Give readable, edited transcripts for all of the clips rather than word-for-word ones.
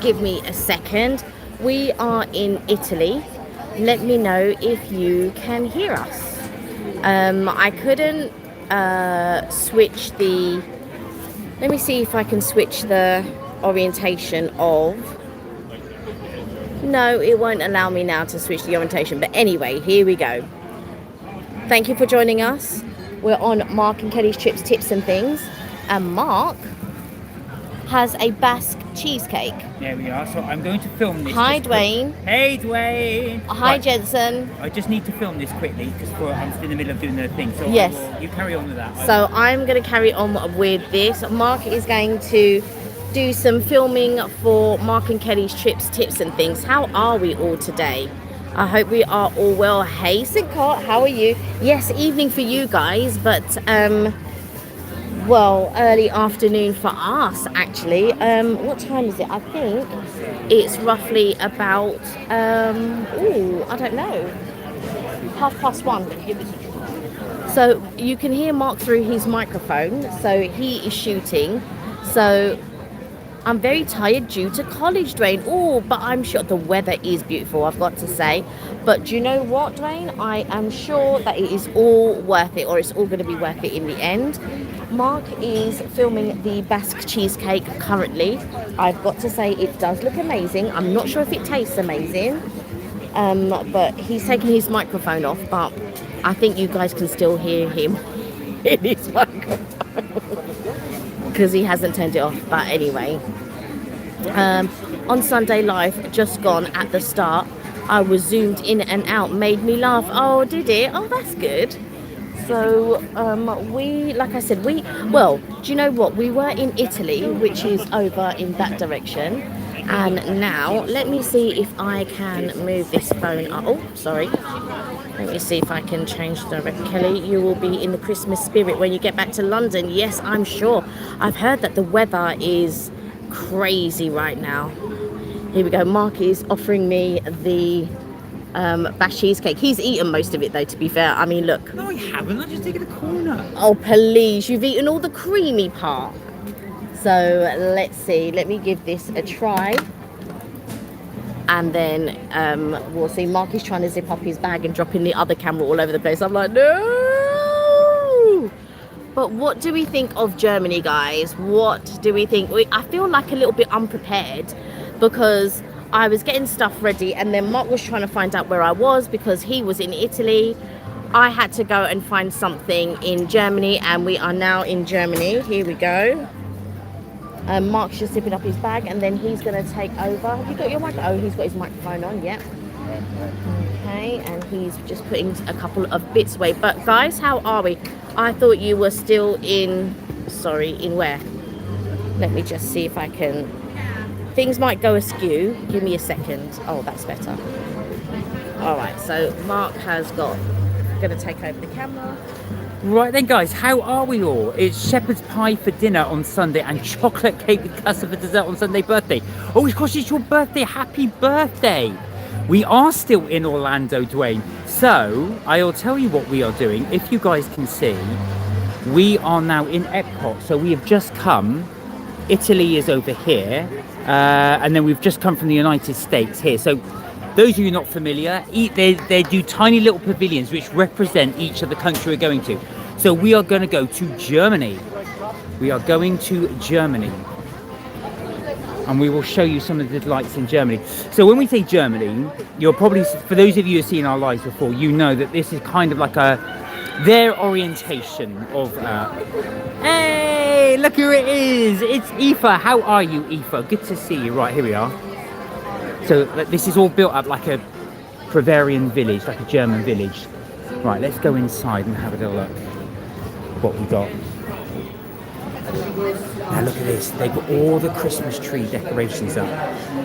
Give me a second. We are in Italy. Let me know if you can hear us. I couldn't switch the... Let me see if I can switch the orientation of... No, it won't allow me now to switch the orientation. But anyway, here we go. Thank you for joining us. We're on Mark and Kelly's Chips, Tips and Things. And Mark has a Basque cheesecake. There we are. So I'm going to film this. Hi, Dwayne. Hey, Dwayne. Hi, Right. Jensen. I just need to film this quickly because I'm still in the middle of doing the thing. So Yes. you carry on with that. So I'm going to carry on with this. Mark is going to do some filming for Mark and Kelly's Trips, Tips and Things. How are we all today? I hope we are all well. Hey, Sincott, how are you? Yes, evening for you guys, but well, early afternoon for us actually. What time is it? I think it's roughly about I don't know, 1:30. So you can hear Mark through his microphone, so he is shooting. So I'm very tired due to college, Dwayne. Oh, but I'm sure the weather is beautiful, I've got to say. But do you know what, Dwayne? I am sure that it is all worth it, or it's all going to be worth it in the end. Mark is filming the Basque cheesecake currently. I've got to say it does look amazing. I'm not sure if it tastes amazing, but he's taking his microphone off, but I think you guys can still hear him in his microphone because he hasn't turned it off. But anyway, on Sunday Live, just gone at the start, I was zoomed in and out, made me laugh. Oh, did it? Oh, that's good. So like I said, well, do you know what? We were in Italy, which is over in that direction. And now, let me see if I can move this phone up. Oh, sorry. Let me see if I can change the direction. Kelly, you will be in the Christmas spirit when you get back to London. Yes, I'm sure. I've heard that the weather is crazy right now. Here we go. Mark is offering me the Basque cheesecake. He's eaten most of it though, to be fair. I mean, look. No, I haven't. I've just taken a corner. Oh, please. You've eaten all the creamy part. So let's see. Let me give this a try. And then we'll see. Mark is trying to zip up his bag and dropping the other camera all over the place. I'm like, no! But what do we think of Germany, guys? What do we think? I feel like a little bit unprepared because I was getting stuff ready and then Mark was trying to find out where I was because he was in Italy. I had to go and find something in Germany, and we are now in Germany. Here we go. Mark's just zipping up his bag and then he's going to take over. Have you got your microphone? Oh, he's got his microphone on, yep. Okay, and he's just putting a couple of bits away. But guys, how are we? I thought you were still in, sorry, in where? Let me just see if I can. Things might go askew. Give me a second. Oh, that's better. All right, so Mark has going to take over the camera. Right then, guys, how are we all? It's shepherd's pie for dinner on Sunday and chocolate cake with custard for dessert on Sunday birthday. Oh, of course, it's your birthday. Happy birthday. We are still in Orlando, Dwayne. So I'll tell you what we are doing. If you guys can see, we are now in Epcot. So we have just come. Italy is over here. And then we've just come from the United States here. So those of you not familiar, they do tiny little pavilions which represent each of the country we're going to. So we are going to go to Germany. We are going to Germany. And we will show you some of the delights in Germany. So when we say Germany, you're probably, for those of you who have seen our lives before, you know that this is kind of like their orientation of... Hey, look who it is! It's Aoife. How are you, Aoife? Good to see you. Right, here we are. So this is all built up like a Bavarian village, like a German village. Right, let's go inside and have a little look what we got. Now look at this, they've got all the Christmas tree decorations up.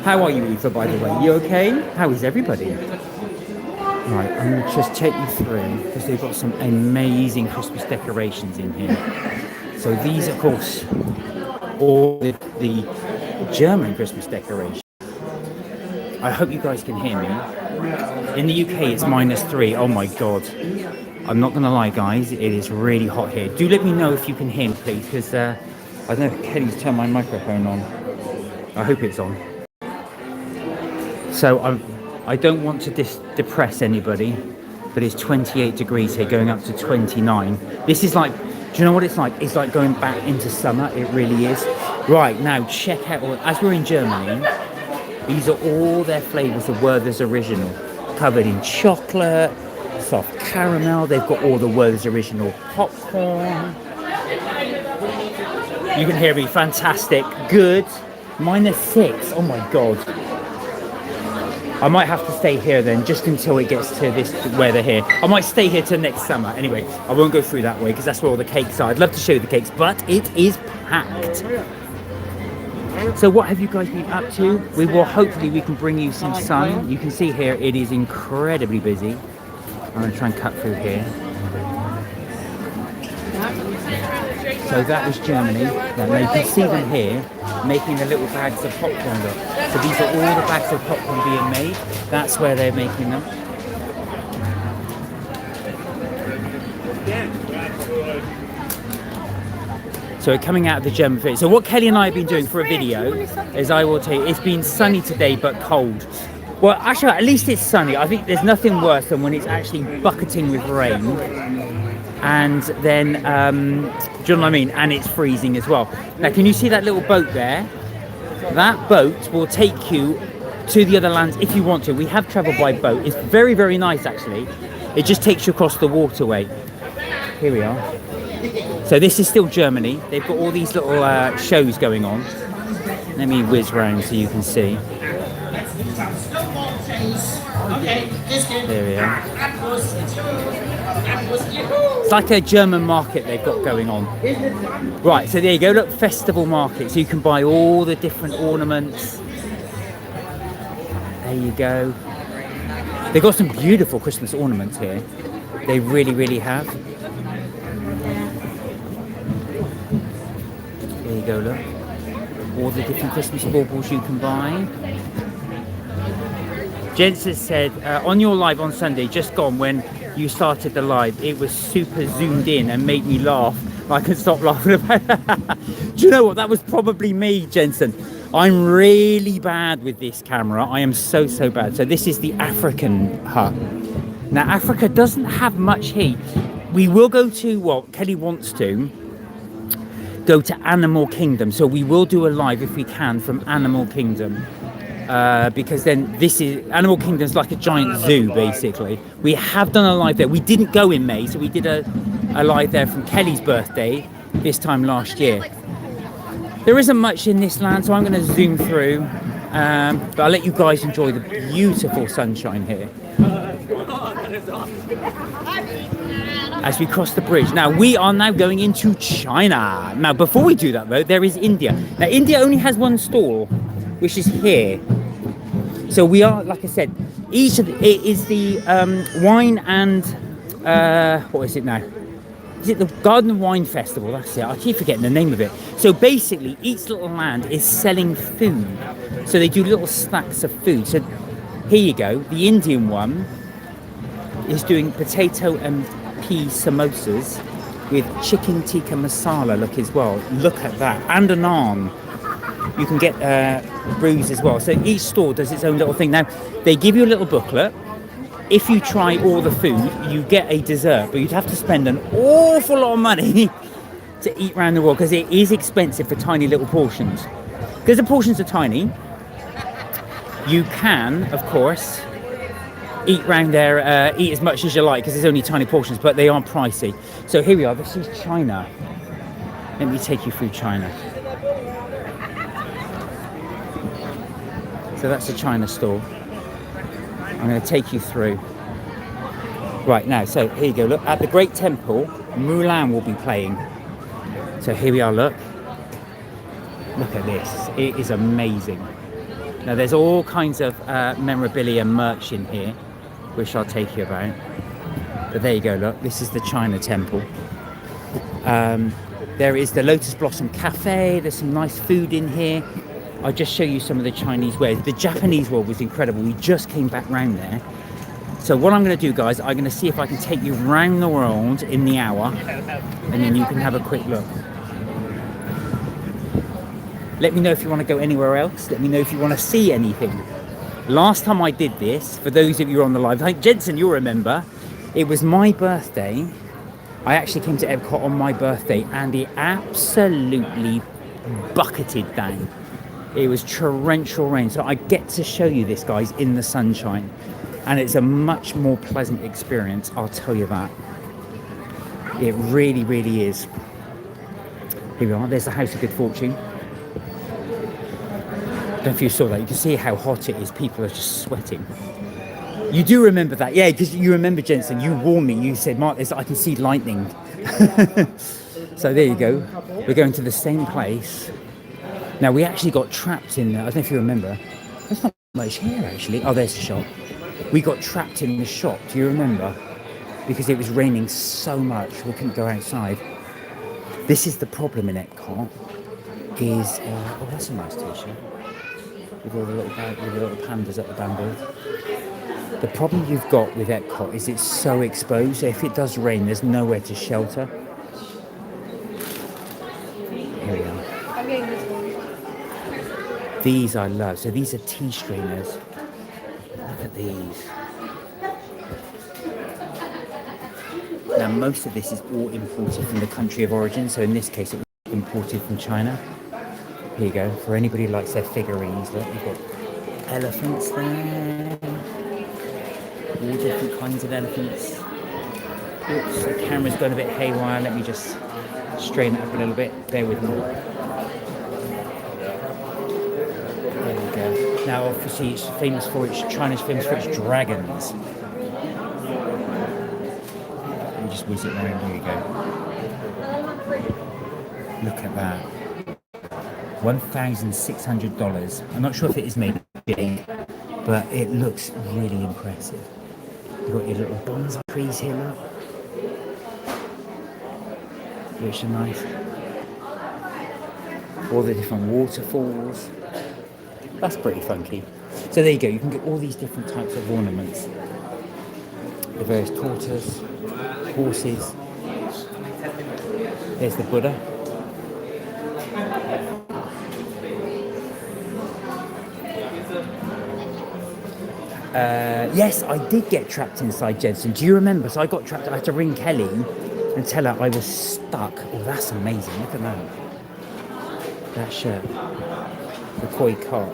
How are you, Aoife, by the way? You okay? How is everybody? Right, I'm going to just take you through because they've got some amazing Christmas decorations in here. So these, of course, all the German Christmas decorations. I hope you guys can hear me. In the UK, it's -3. Oh my God. I'm not going to lie, guys. It is really hot here. Do let me know if you can hear me, please, because I don't know if Kelly's turned my microphone on. I hope it's on. So I don't want to depress anybody, but it's 28 degrees here, going up to 29. This is like, do you know what it's like? It's like going back into summer. It really is. Right, now check out, as we're in Germany, these are all their flavours of Werther's Original, covered in chocolate, soft caramel. They've got all the Werther's Original popcorn. You can hear me, fantastic, good. -6, oh my God. I might have to stay here then, just until it gets to this weather here. I might stay here till next summer. Anyway, I won't go through that way because that's where all the cakes are. I'd love to show you the cakes, but it is packed. So what have you guys been up to? Hopefully we can bring you some sun. You can see here, it is incredibly busy. I'm gonna try and cut through here. So that was Germany. Now you can see them here making the little bags of popcorn. Look. So these are all the bags of popcorn being made. That's where they're making them. So we're coming out of the German food. So what Kelly and I have been doing for a video is, I will tell you, it's been sunny today but cold. Well, actually, at least it's sunny. I think there's nothing worse than when it's actually bucketing with rain. And then, do you know what I mean? And it's freezing as well. Now, can you see that little boat there? That boat will take you to the other lands if you want to. We have travelled by boat. It's very, very nice, actually. It just takes you across the waterway. Here we are. So this is still Germany. They've got all these little shows going on. Let me whiz round so you can see. There we are. It's like a German market they've got going on. Right, so there you go, look, festival market. So you can buy all the different ornaments. There you go. They've got some beautiful Christmas ornaments here. They really, really have. There you go, look. All the different Christmas baubles you can buy. Jensen said, on your live on Sunday, just gone, when you started the live, it was super zoomed in and made me laugh. I couldn't stop laughing about it. Do you know what? That was probably me, Jensen. I'm really bad with this camera. I am so, so bad. So this is the African hut. Now, Africa doesn't have much heat. We will go to, well, Kelly wants to go to Animal Kingdom. So we will do a live, if we can, from Animal Kingdom. Because then this is Animal Kingdom's like a giant zoo, basically. We have done a live there. We didn't go in May, so we did a live there from Kelly's birthday this time last year. There isn't much in this land, so I'm going to zoom through, but I'll let you guys enjoy the beautiful sunshine here as we cross the bridge. Now we are now going into China. Now before we do that though, there is India. Now India only has one stall, which is here. So we are, like I said, it is the wine and what is it now? Is it the Garden and Wine Festival? That's it. I keep forgetting the name of it. So basically, each little land is selling food. So they do little stacks of food. So here you go. The Indian one is doing potato and pea samosas with chicken tikka masala. Look as well. Look at that. And a naan. You can get brews as well. So each store does its own little thing. Now, they give you a little booklet. If you try all the food, you get a dessert, but you'd have to spend an awful lot of money to eat around the world, because it is expensive for tiny little portions. Because the portions are tiny, you can, of course, eat around there, eat as much as you like, because there's only tiny portions, but they are pricey. So here we are. This is China. Let me take you through China. So that's the China store. I'm going to take you through. Right now, so here you go, look, at the Great Temple, Mulan will be playing. So here we are, look. Look at this, it is amazing. Now there's all kinds of memorabilia merch in here, which I'll take you about. But there you go, look, this is the China Temple. There is the Lotus Blossom Cafe, there's some nice food in here. I'll just show you some of the Chinese wares. The Japanese world was incredible. We just came back round there. So what I'm going to do, guys, I'm going to see if I can take you round the world in the hour, and then you can have a quick look. Let me know if you want to go anywhere else. Let me know if you want to see anything. Last time I did this, for those of you on the live, I think Jensen, you'll remember, it was my birthday. I actually came to Epcot on my birthday and it absolutely bucketed down. It was torrential rain. So I get to show you this, guys, in the sunshine. And it's a much more pleasant experience, I'll tell you that. It really, really is. Here we are, there's the House of Good Fortune. I don't know if you saw that. You can see how hot it is. People are just sweating. You do remember that? Yeah, because you remember, Jensen, you warned me. You said, Mark, I can see lightning. So there you go. We're going to the same place. Now, we actually got trapped in there. I don't know if you remember. There's not much here, actually. Oh, there's the shop. We got trapped in the shop. Do you remember? Because it was raining so much. We couldn't go outside. This is the problem in Epcot. Oh, that's a nice t-shirt. With all the little pandas at the bamboo. The problem you've got with Epcot is it's so exposed. So if it does rain, there's nowhere to shelter. Here we are. These I love. So these are tea strainers. Look at these. Now most of this is all imported from the country of origin. So in this case, it was imported from China. Here you go. For anybody who likes their figurines, look, you've got elephants there. All different kinds of elephants. Oops, the camera's gone a bit haywire. Let me just straighten it up a little bit. Bear with me. There we go. Now, obviously, China's famous for its dragons. Let me just whiz it around. Here you go. Look at that. $1,600. I'm not sure if it is made big, but it looks really impressive. You've got your little bonsai trees here, look. Which are nice. All the different waterfalls. That's pretty funky. So there you go, you can get all these different types of ornaments. The various tortoise, horses. There's the Buddha. Yes, I did get trapped inside, Jensen. Do you remember? So I got trapped. I had to ring Kelly and tell her I was stuck. Oh, that's amazing. Look at that. That shirt. The koi carp.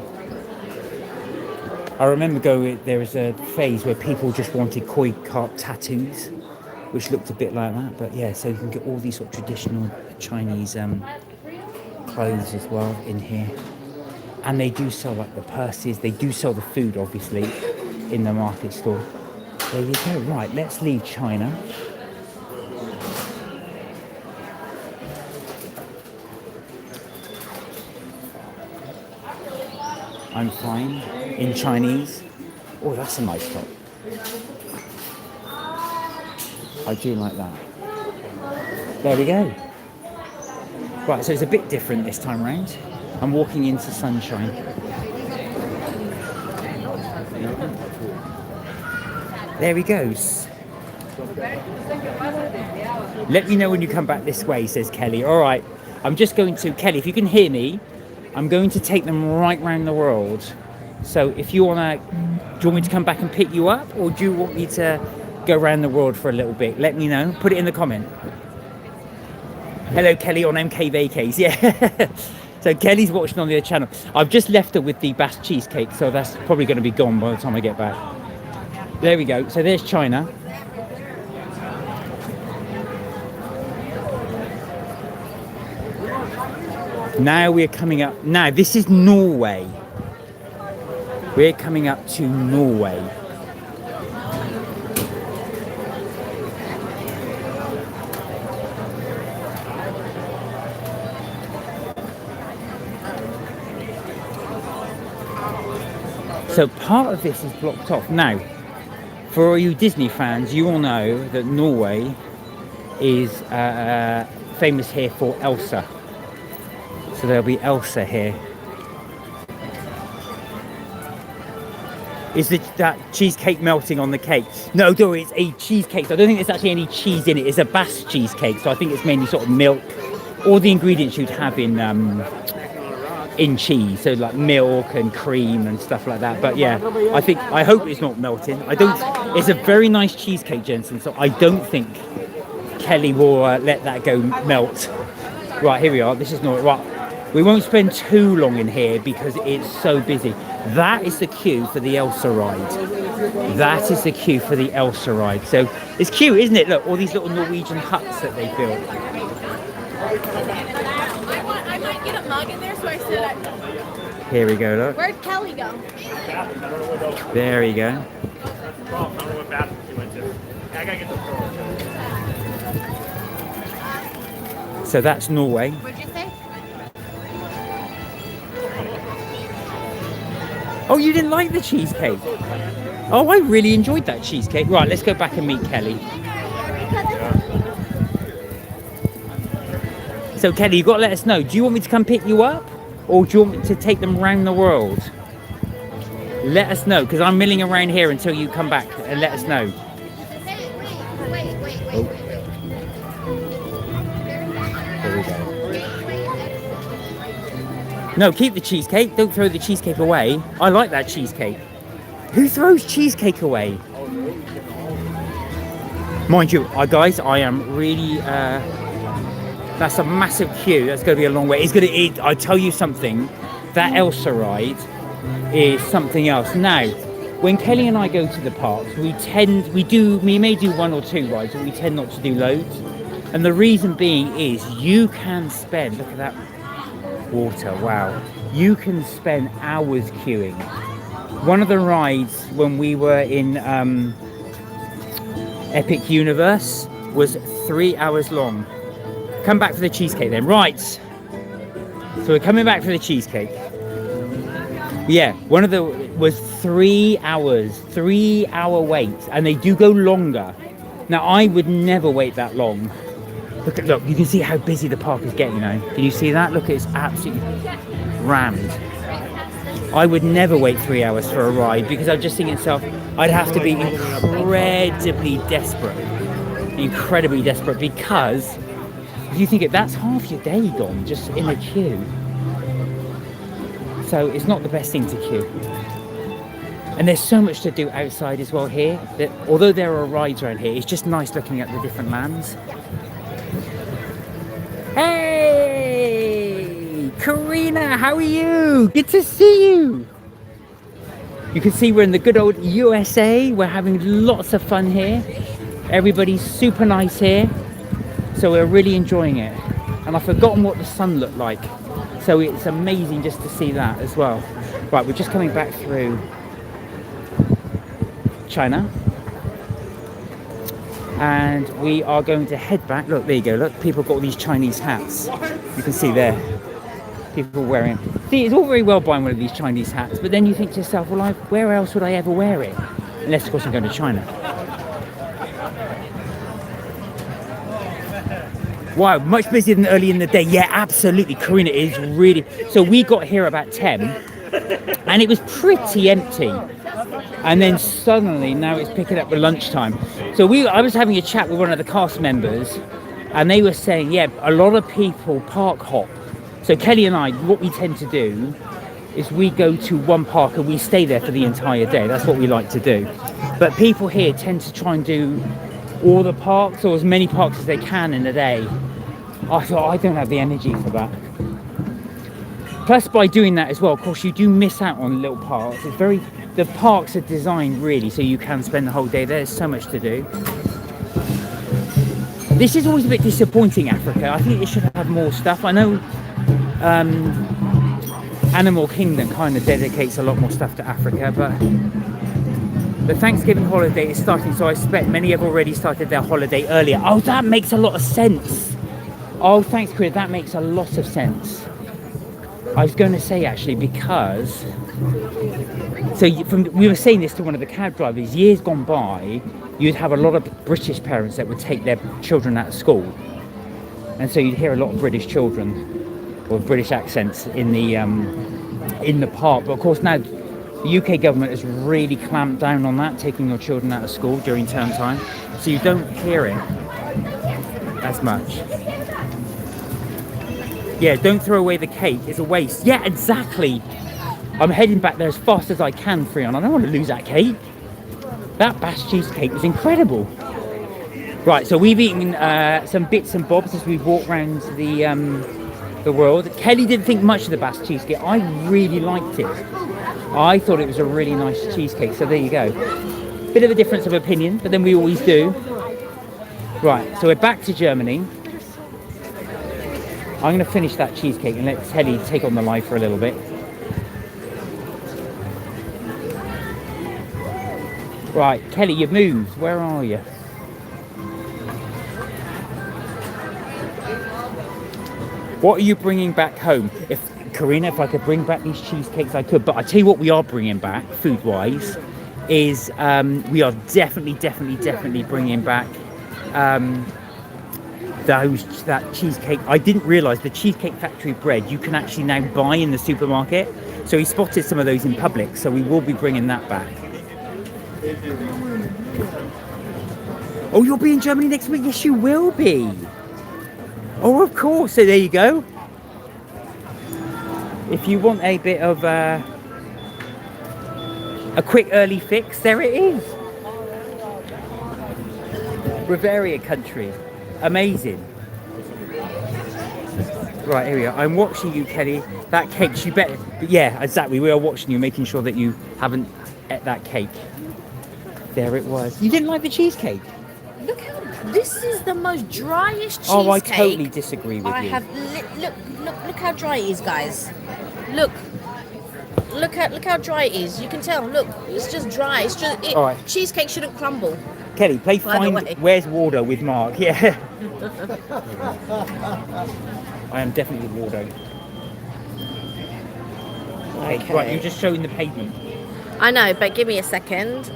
I remember there was a phase where people just wanted koi carp tattoos, which looked a bit like that. But yeah, so you can get all these sort of traditional Chinese clothes as well in here. And they do sell like the purses. They do sell the food, obviously, in the market store. There you go. Right, let's leave China. I'm fine. In Chinese. Oh, that's a nice top. I do like that. There we go. Right, so it's a bit different this time round. I'm walking into sunshine. There he goes. Let me know when you come back this way, says Kelly. All right, I'm just going to, Kelly, if you can hear me, I'm going to take them right round the world. So if you want to, do you want me to come back and pick you up, or do you want me to go around the world for a little bit? Let me know. Put it in the comment. Hello, Kelly on MK Vacays. Yeah. So Kelly's watching on the other channel. I've just left her with the Bass cheesecake, so that's probably going to be gone by the time I get back. There we go. So there's China. Now we're coming up. Now this is Norway. We're coming up to Norway. So part of this is blocked off. Now, for all you Disney fans, you all know that Norway is famous here for Elsa. So there'll be Elsa here. Is that cheesecake melting on the cake? No, it's a cheesecake. So I don't think there's actually any cheese in it. It's a Bass cheesecake. So I think it's mainly sort of milk. All the ingredients you'd have in in cheese, so like milk and cream and stuff like that. But yeah, I hope it's not melting. It's a very nice cheesecake, Jensen, so I don't think Kelly will let that go melt. Right, here we are. This is not right. We won't spend too long in here because it's so busy. That is the queue for the Elsa ride. That is the queue for the Elsa ride. So it's cute, isn't it? Look, all these little Norwegian huts that they built. I might get a mug in there, so I said. Here we go, look. Where'd Kelly go? There we go. So that's Norway. What'd you say? Oh, you didn't like the cheesecake? Oh, I really enjoyed that cheesecake. Right, let's go back and meet Kelly. So Kelly, you've got to let us know. Do you want me to come pick you up? Or do you want me to take them around the world? Let us know, because I'm milling around here until you come back and let us know. Wait. There we go. No, keep the cheesecake. Don't throw the cheesecake away. I like that cheesecake. Who throws cheesecake away? Mind you, guys, I am really... that's a massive queue. That's going to be a long way. I tell you something. That Elsa ride is something else. Now, when Kelly and I go to the parks, we may do 1 or 2 rides, but we tend not to do loads. And the reason being is you can spend, look at that water, wow. You can spend hours queuing. One of the rides when we were in Epic Universe was 3 hours long. Come back for the cheesecake then. Right. So we're coming back for the cheesecake. Yeah, one of the was 3 hours, 3-hour wait, and they do go longer. Now I would never wait that long. Look, you can see how busy the park is getting now. Can you see that? Look, it's absolutely rammed. I would never wait 3 hours for a ride because I just think itself, I'd have to be incredibly desperate because if you think that's half your day gone just in a queue. So it's not the best thing to queue. And there's so much to do outside as well here that although there are rides around here, it's just nice looking at the different lands. Hey, Karina, how are you? Good to see you. You can see we're in the good old USA. We're having lots of fun here. Everybody's super nice here. So we're really enjoying it. And I've forgotten what the sun looked like. So it's amazing just to see that as well. Right, we're just coming back through China. And we are going to head back. Look, there you go. Look, people got all these Chinese hats. You can see there. People wearing. See, it's all very well buying one of these Chinese hats, but then you think to yourself, well, where else would I ever wear it? Unless, of course, I'm going to China. Wow, much busier than early in the day. Yeah, absolutely. Karina is really... So we got here about 10, and it was pretty empty. And then suddenly, now it's picking up at lunchtime. So I was having a chat with one of the cast members, and they were saying, yeah, a lot of people park hop. So Kelly and I, what we tend to do is we go to one park and we stay there for the entire day. That's what we like to do. But people here tend to try and do all the parks or as many parks as they can in a day. I thought, I don't have the energy for that. Plus, by doing that as well, of course, you do miss out on little parks. The parks are designed really so you can spend the whole day there. There's so much to do. This is always a bit disappointing, Africa. I think it should have more stuff. I know Animal Kingdom kind of dedicates a lot more stuff to Africa, but the Thanksgiving holiday is starting, so I expect many have already started their holiday earlier. Oh, that makes a lot of sense. Oh, thanks, Chris. That makes a lot of sense. I was going to say, actually, because... we were saying this to one of the cab drivers. Years gone by, you'd have a lot of British parents that would take their children out of school. And so you'd hear a lot of British children or British accents in the park. But of course now the UK government has really clamped down on that, taking your children out of school during term time. So you don't hear it as much. Yeah, don't throw away the cake. It's a waste. Yeah, exactly. I'm heading back there as fast as I can, Freon. I don't want to lose that cake. That Bash cheesecake was incredible. Right, so we've eaten some bits and bobs as we've walked around the world. Kelly didn't think much of the Bash cheesecake. I really liked it. I thought it was a really nice cheesecake. So there you go. Bit of a difference of opinion, but then we always do. Right, so we're back to Germany. I'm going to finish that cheesecake and let Kelly take on the live for a little bit. Right, Kelly, you've moved. Where are you? What are you bringing back home? If Karina, if I could bring back these cheesecakes, I could. But I tell you what we are bringing back, food-wise, is we are definitely bringing back that cheesecake. I didn't realise the Cheesecake Factory bread you can actually now buy in the supermarket. So we spotted some of those in public, so we will be bringing that back. Oh, you'll be in Germany next week? Yes, you will be. Oh, of course. So there you go. If you want a bit of a quick early fix, there it is. Bavaria country. Amazing. Right, here we are. I'm watching you, Kelly. That cake, you better... Yeah, exactly. We are watching you, making sure that you haven't ate that cake. There it was. You didn't like the cheesecake? Look how... This is the most driest cheesecake. Oh, I totally disagree with you. Look how dry it is, guys. Look how dry it is. You can tell. Look, it's just dry. It's just... All right. Cheesecake shouldn't crumble. Kelly, play Find Where's Waldo with Mark. Yeah. I am definitely with Waldo. Okay. Right, you're just showing the pavement. I know, but give me a second.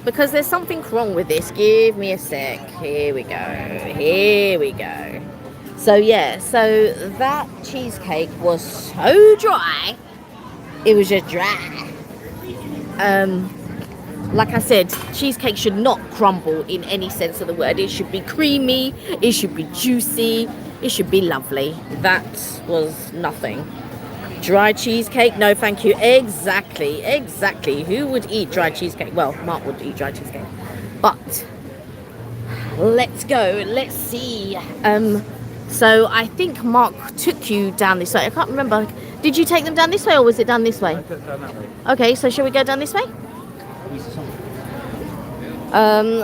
Because there's something wrong with this. Give me a sec. Here we go. So yeah, so that cheesecake was so dry. It was just dry. Like I said, cheesecake should not crumble in any sense of the word. It should be creamy, it should be juicy, it should be lovely. That was nothing. Dry cheesecake? No, thank you. Exactly. Who would eat dry cheesecake? Well, Mark would eat dry cheesecake. But let's go. Let's see. So I think Mark took you down this way. I can't remember. Did you take them down this way or was it down this way? I took it down that way. Okay, so shall we go down this way?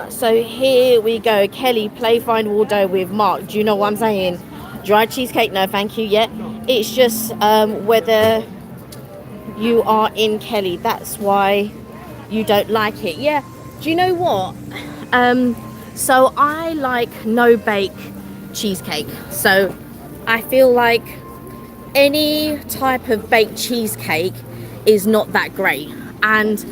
So here we go. Kelly, play Find Waldo with Mark. Do you know what I'm saying? Dry cheesecake? No, thank you. Yeah. It's just whether you are in Kelly. That's why you don't like it. Yeah. Do you know what? So I like no bake cheesecake. So I feel like any type of baked cheesecake is not that great. And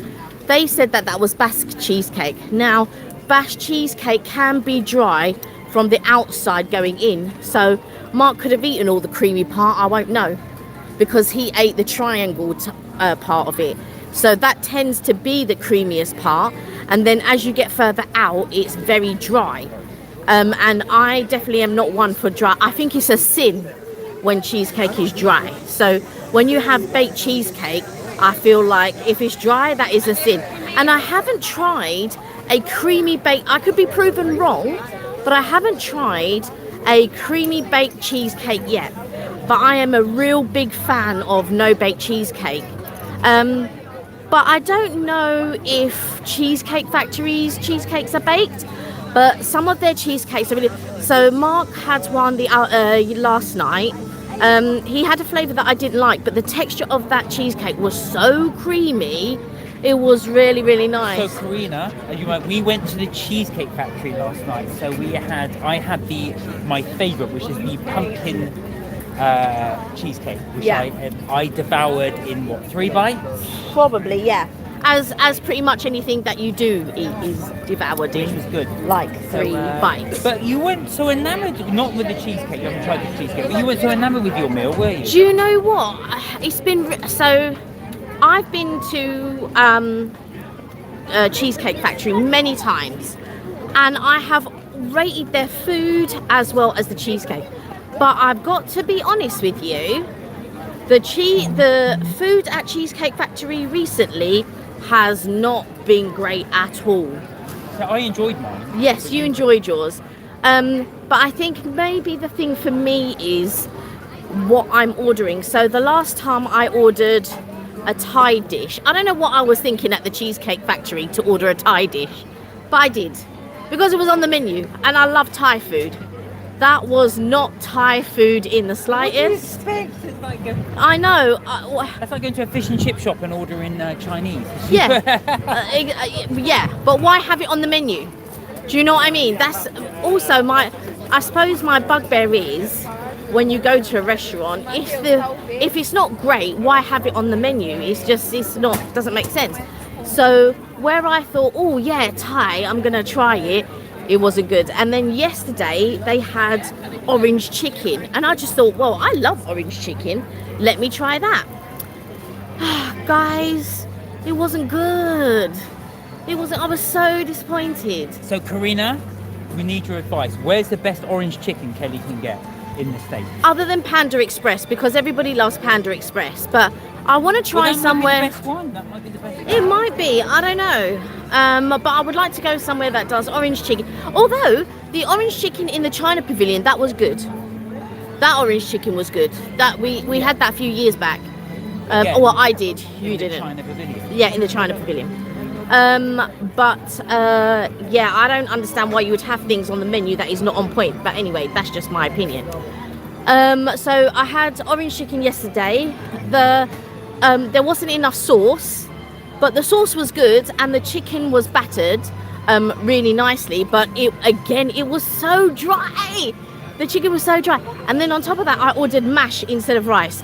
they said that that was Basque cheesecake. Now, Basque cheesecake can be dry from the outside going in. So Mark could have eaten all the creamy part, I won't know, because he ate the triangle part of it. So that tends to be the creamiest part. And then as you get further out, it's very dry. And I definitely am not one for dry. I think it's a sin when cheesecake is dry. So when you have baked cheesecake, I feel like if it's dry, that is a sin. And I haven't tried a creamy baked, I could be proven wrong, but I haven't tried a creamy baked cheesecake yet. But I am a real big fan of no bake cheesecake. But I don't know if Cheesecake Factory's cheesecakes are baked, but some of their cheesecakes are really... So Mark had one last night. He had a flavour that I didn't like, but the texture of that cheesecake was so creamy. It was really, really nice. So Karina, we went to the Cheesecake Factory last night. So I had my favourite, which is the pumpkin cheesecake, which I devoured in 3 bites? Probably, yeah. As pretty much anything that you do eat is devoured in, which was good, like 3 bites. But you weren't so enamoured, not with the cheesecake. You haven't tried the cheesecake, but you weren't so enamoured with your meal, were you? Do you know what? It's been so. I've been to Cheesecake Factory many times, and I have rated their food as well as the cheesecake. But I've got to be honest with you, the food at Cheesecake Factory recently has not been great at all. So I enjoyed mine. Yes, you enjoyed yours. But I think maybe the thing for me is what I'm ordering. So the last time I ordered a Thai dish, I don't know what I was thinking at the Cheesecake Factory to order a Thai dish, but I did because it was on the menu and I love Thai food. That was not Thai food in the slightest. What do you expect? It's like I know. that's like going to a fish and chip shop and ordering Chinese. Yeah, yeah. But why have it on the menu? Do you know what I mean? That's also I suppose my bugbear is when you go to a restaurant, if it's not great, why have it on the menu? Doesn't make sense. So where I thought, oh yeah, Thai, I'm gonna try it. It wasn't good. And then yesterday they had orange chicken and I just thought, well, I love orange chicken. Let me try that. Guys, it wasn't good. I was so disappointed. So Karina, we need your advice. Where's the best orange chicken Kelly can get in the States? Other than Panda Express, because everybody loves Panda Express, but I want to try somewhere. Might be the best one. That might be the best one. It might be, I don't know. But I would like to go somewhere that does orange chicken. Although the orange chicken in the China Pavilion, that was good. That orange chicken was good. That we had that a few years back. Well, I did. You didn't. China Pavilion. Yeah, in the China Pavilion. Yeah, I don't understand why you would have things on the menu that is not on point. But anyway, that's just my opinion. So I had orange chicken yesterday. There wasn't enough sauce, but the sauce was good and the chicken was battered really nicely. But it was so dry. The chicken was so dry. And then on top of that, I ordered mash instead of rice.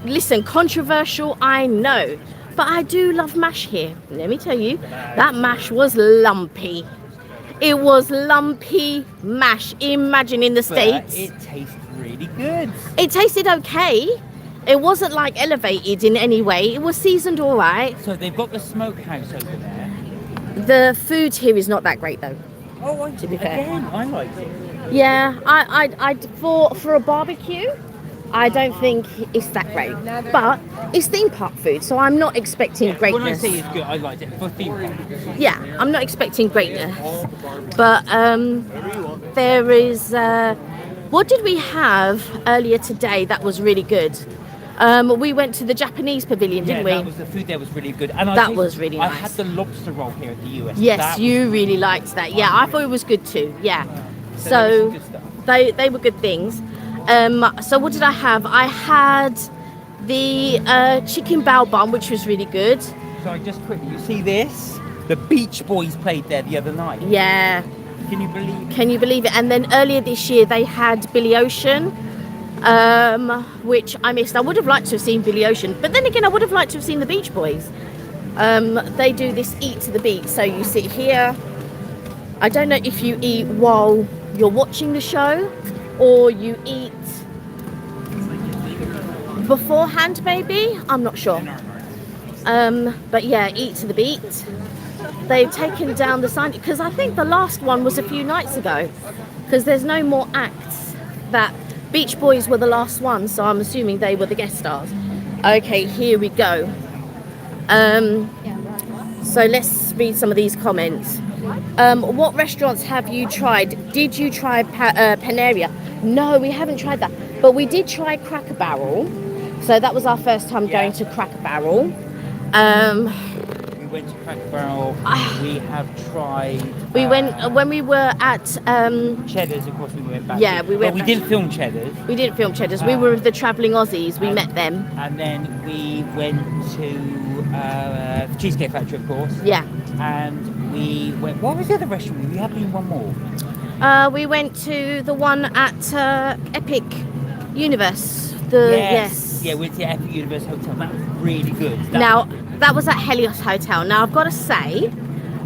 Listen, controversial, I know. But I do love mash here. Let me tell you, that mash was lumpy. It was lumpy mash. Imagine in the States. It tastes really good. It tasted okay. It wasn't like elevated in any way. It was seasoned all right. So they've got the smokehouse over there. The food here is not that great though. Oh, to be fair. Again, I liked it. Yeah, I for a barbecue, I don't think it's that great. But it's theme park food, so I'm not expecting greatness. When I say it's good, I liked it for theme park. Yeah, I'm not expecting greatness. But there is. What did we have earlier today that was really good? We went to the Japanese pavilion, didn't we? The food there was really good. And that was really nice. I had the lobster roll here at the US. Yes, you really liked that. Yeah, I thought it was good too. Yeah. So they were good things. So what did I have? I had the chicken bao bun, which was really good. Sorry, just quickly, you see this? The Beach Boys played there the other night. Yeah. Can you believe it? Can you believe it? And then earlier this year they had Billy Ocean, which I missed. I would have liked to have seen Billy Ocean, but then again I would have liked to have seen the Beach Boys. They do this eat to the beat, so you sit here. I don't know if you eat while you're watching the show or you eat beforehand, maybe. I'm not sure. But yeah, eat to the beat. They've taken down the sign because I think the last one was a few nights ago, because there's no more acts. That Beach Boys were the last one, so I'm assuming they were the guest stars. Okay, here we go. So let's read some of these comments. What restaurants have you tried? Did you try Paneria? No, we haven't tried that, but we did try Cracker Barrel. So that was our first time going to Cracker Barrel. We went to Cracker Barrel. We have tried. We went when we were at Cheddar's. Of course, we went back. Yeah, we went. But we didn't film Cheddar's. We didn't film Cheddar's. We were with the Travelling Aussies. We met them. And then we went to Cheesecake Factory, of course. Yeah. And we went. What was the other restaurant? We have been one more. We went to the one at Epic Universe. Yes. Yeah, we went to the Epic Universe Hotel. That was really good. That was at Helios Hotel. Now I've got to say,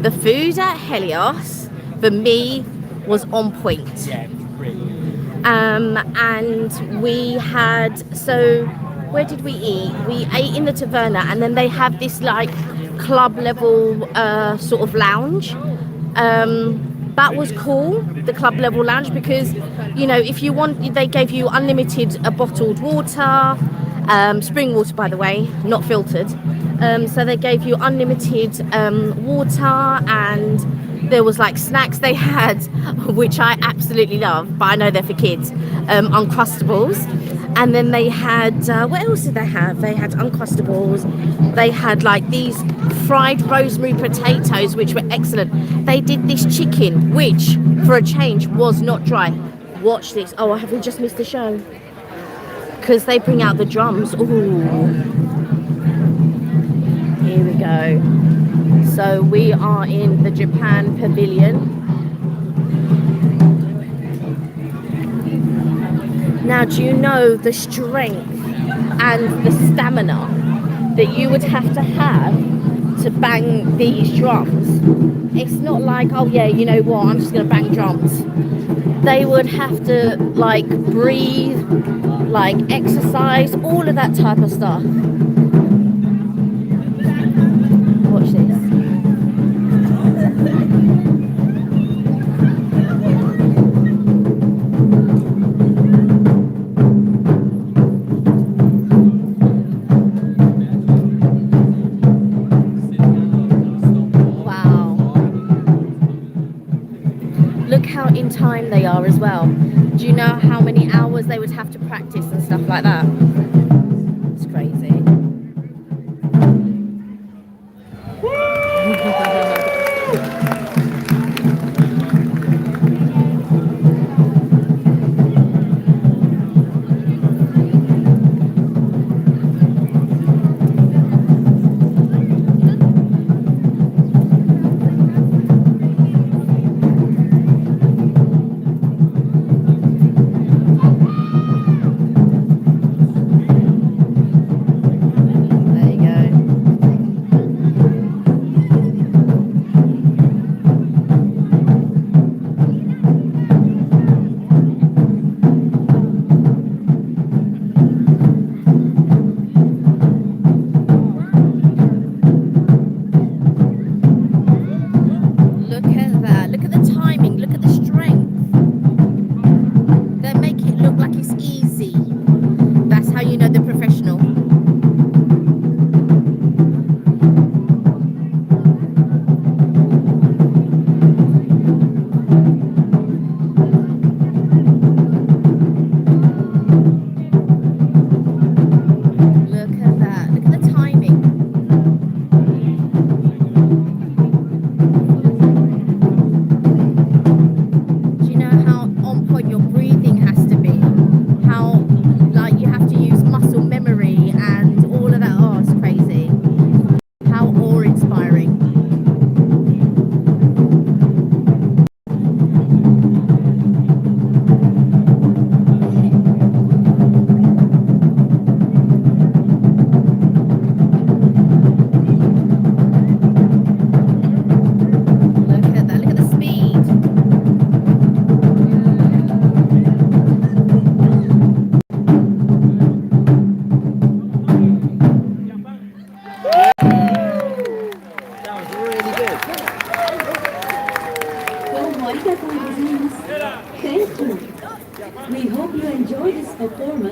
the food at Helios for me was on point. Yeah, it was really good. And we had, so where did we eat? We ate in the Taverna, and then they have this like club level sort of lounge. that was cool, the club level lounge, because you know, if you want, they gave you unlimited bottled water, spring water, by the way, not filtered. So they gave you unlimited water, and there was like snacks they had, which I absolutely love, but I know they're for kids. Uncrustables, and then they had what else did they have? They had Uncrustables. They had like these fried rosemary potatoes, which were excellent. They did this chicken, which for a change was not dry. Watch this. Oh, have we just missed the show? Because they bring out the drums. Ooh. Here we go. So we are in the Japan Pavilion. Now, do you know the strength and the stamina that you would have to bang these drums? It's not like, oh yeah, you know what, I'm just going to bang drums. They would have to like breathe, like exercise, all of that type of stuff. Watch this. How in time they are as well. Do you know how many hours they would have to practice and stuff like that? It's crazy.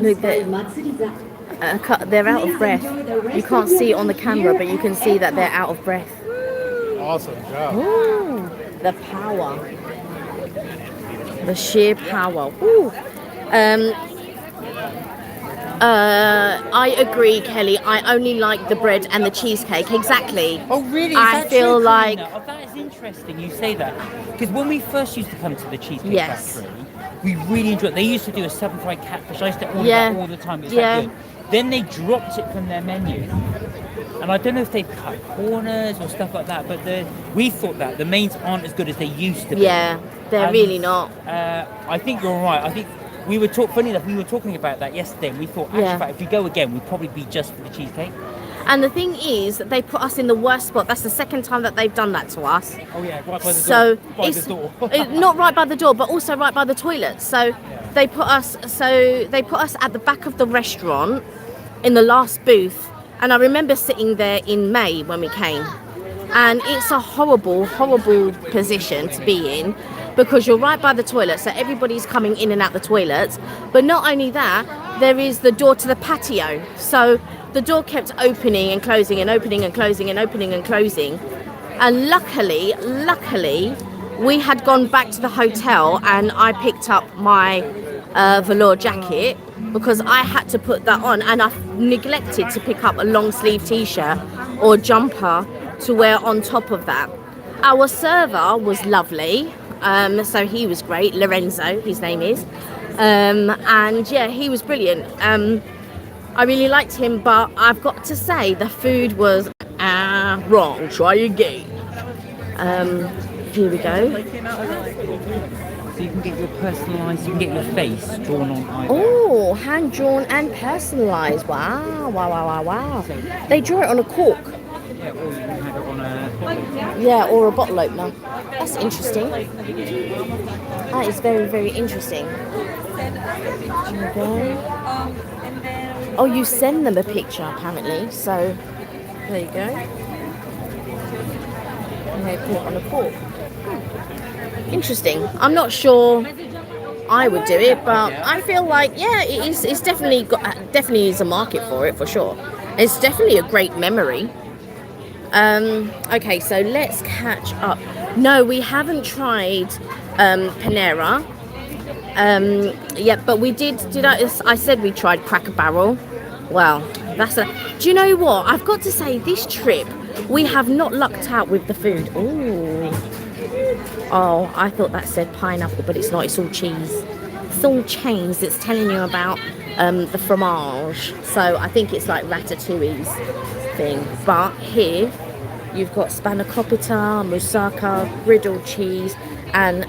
Look, they're out of breath. You can't see it on the camera, but you can see that they're out of breath. Awesome job. Ooh, the power. The sheer power. Ooh. I agree, Kelly. I only like the bread and the cheesecake. Exactly. Oh, really? Is I that feel true, like... Karina? Oh, that is interesting you say that. Because when we first used to come to the Cheesecake Factory, we really enjoyed it. They used to do a 7-fried catfish. I used to order that all the time. It was that good. Then they dropped it from their menu. And I don't know if they've cut corners or stuff like that, but we thought that the mains aren't as good as they used to be. Yeah, they're really not. I think you're right. I think we were funny enough, we were talking about that yesterday, and we thought, actually, if we go again, we'd probably be just for the cheesecake. And the thing is, they put us in the worst spot. That's the second time that they've done that to us. Oh yeah, right by the door. So by the door. Not right by the door, but also right by the toilet. So they put us. So they put us at the back of the restaurant, in the last booth. And I remember sitting there in May when we came, And it's a horrible, horrible position to be in because you're right by the toilet, so everybody's coming in and out the toilets. But not only that, there is the door to the patio. So the door kept opening and closing and opening and closing and opening and closing. And luckily, we had gone back to the hotel and I picked up my velour jacket because I had to put that on, and I neglected to pick up a long sleeve t-shirt or jumper to wear on top of that. Our server was lovely, so he was great. Lorenzo, his name is, and yeah, he was brilliant. I really liked him, but I've got to say the food was wrong. Try again. Here we go. So you can get your personalised, you can get your face drawn on either. Oh, hand drawn and personalised. Wow, wow, wow, wow, wow. They draw it on a cork. Yeah, or you can have it on a... Yeah, or a bottle opener. That's interesting. That is very, very interesting. There you go. Oh, you send them a picture apparently. So there you go. And they put it on a cork. Interesting. I'm not sure I would do it, but I feel like it is. It's definitely is a market for it for sure. It's definitely a great memory. Okay, so let's catch up. No, we haven't tried Panera. Yeah, but we did. I said we tried Cracker Barrel. Well, do you know what? I've got to say, this trip we have not lucked out with the food. Ooh. Oh, I thought that said pineapple, but it's not. It's all cheese. It's all cheese. It's telling you about the fromage. So I think it's like ratatouille's thing. But here you've got spanakopita, moussaka, griddled cheese, and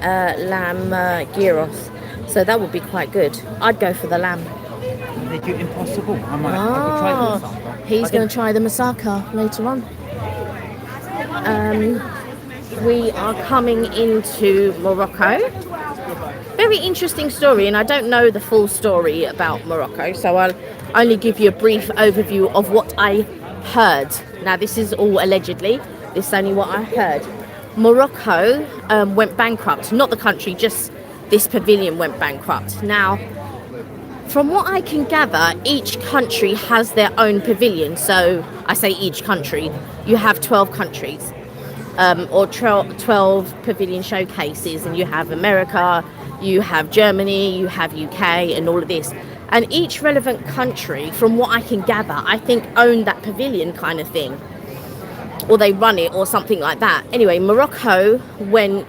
lamb gyros. So that would be quite good. I'd go for the lamb. They do impossible. I could try the moussaka. He's going to try the moussaka later on. We are coming into Morocco. Very interesting story, and I don't know the full story about Morocco, so I'll only give you a brief overview of what I heard. Now, this is all allegedly. This is only what I heard. Morocco went bankrupt. Not the country, just this pavilion went bankrupt. Now, from what I can gather, each country has their own pavilion. So I say each country. You have 12 countries. Or 12 pavilion showcases, and you have America, you have Germany, you have UK, and all of this. And each relevant country, from what I can gather, I think own that pavilion kind of thing, or they run it, or something like that. Anyway, Morocco went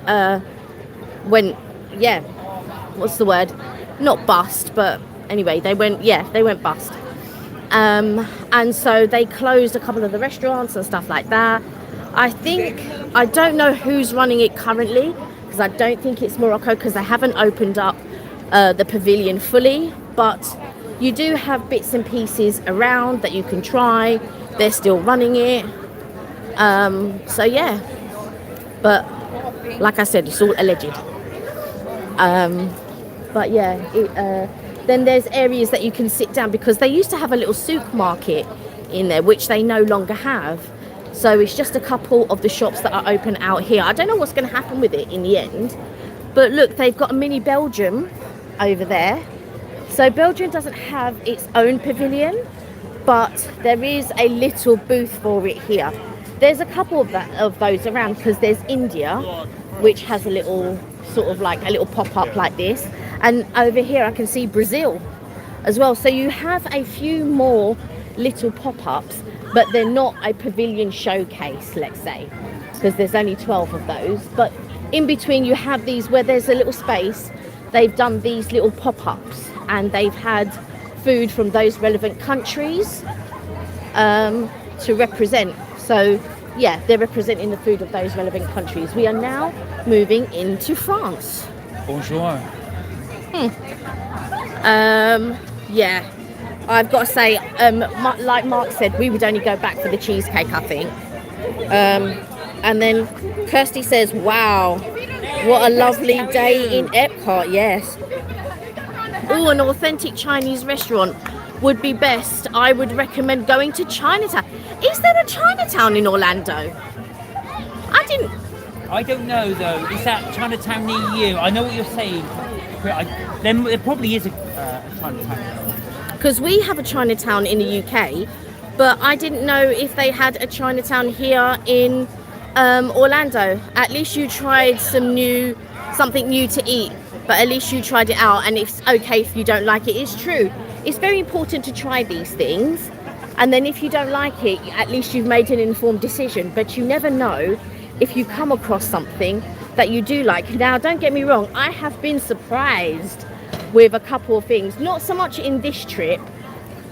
what's the word? Not bust, but anyway, they went bust. And so they closed a couple of the restaurants and stuff like that. I don't know who's running it currently, because I don't think it's Morocco, because they haven't opened up the pavilion fully, but you do have bits and pieces around that you can try. They're still running it. So yeah, but like I said, it's all alleged. But yeah, then there's areas that you can sit down, because they used to have a little souk market in there, which they no longer have. So it's just a couple of the shops that are open out here. I don't know what's going to happen with it in the end. But look, they've got a mini Belgium over there. So Belgium doesn't have its own pavilion, but there is a little booth for it here. There's a couple of those around, because there's India, which has a little sort of like a little pop-up like this. And over here I can see Brazil as well. So you have a few more little pop-ups, but they're not a pavilion showcase, let's say, because there's only 12 of those. But in between you have these where there's a little space. They've done these little pop-ups, and they've had food from those relevant countries to represent. So yeah, they're representing the food of those relevant countries. We are now moving into France. Bonjour. Yeah, I've got to say, like Mark said, we would only go back for the cheesecake, I think. And then Kirsty says, wow, what a lovely day in Epcot. Yes. Oh, an authentic Chinese restaurant would be best. I would recommend going to Chinatown. Is there a Chinatown in Orlando? I don't know though. Is that Chinatown near you? I know what you're saying. There probably is a Chinatown. Because we have a Chinatown in the UK, but I didn't know if they had a Chinatown here in Orlando. At least you tried something new to eat, but at least you tried it out, and it's okay if you don't like it. It's true. It's very important to try these things, and then if you don't like it, at least you've made an informed decision. But you never know if you come across something that you do like. Now, don't get me wrong, I have been surprised with a couple of things, not so much in this trip,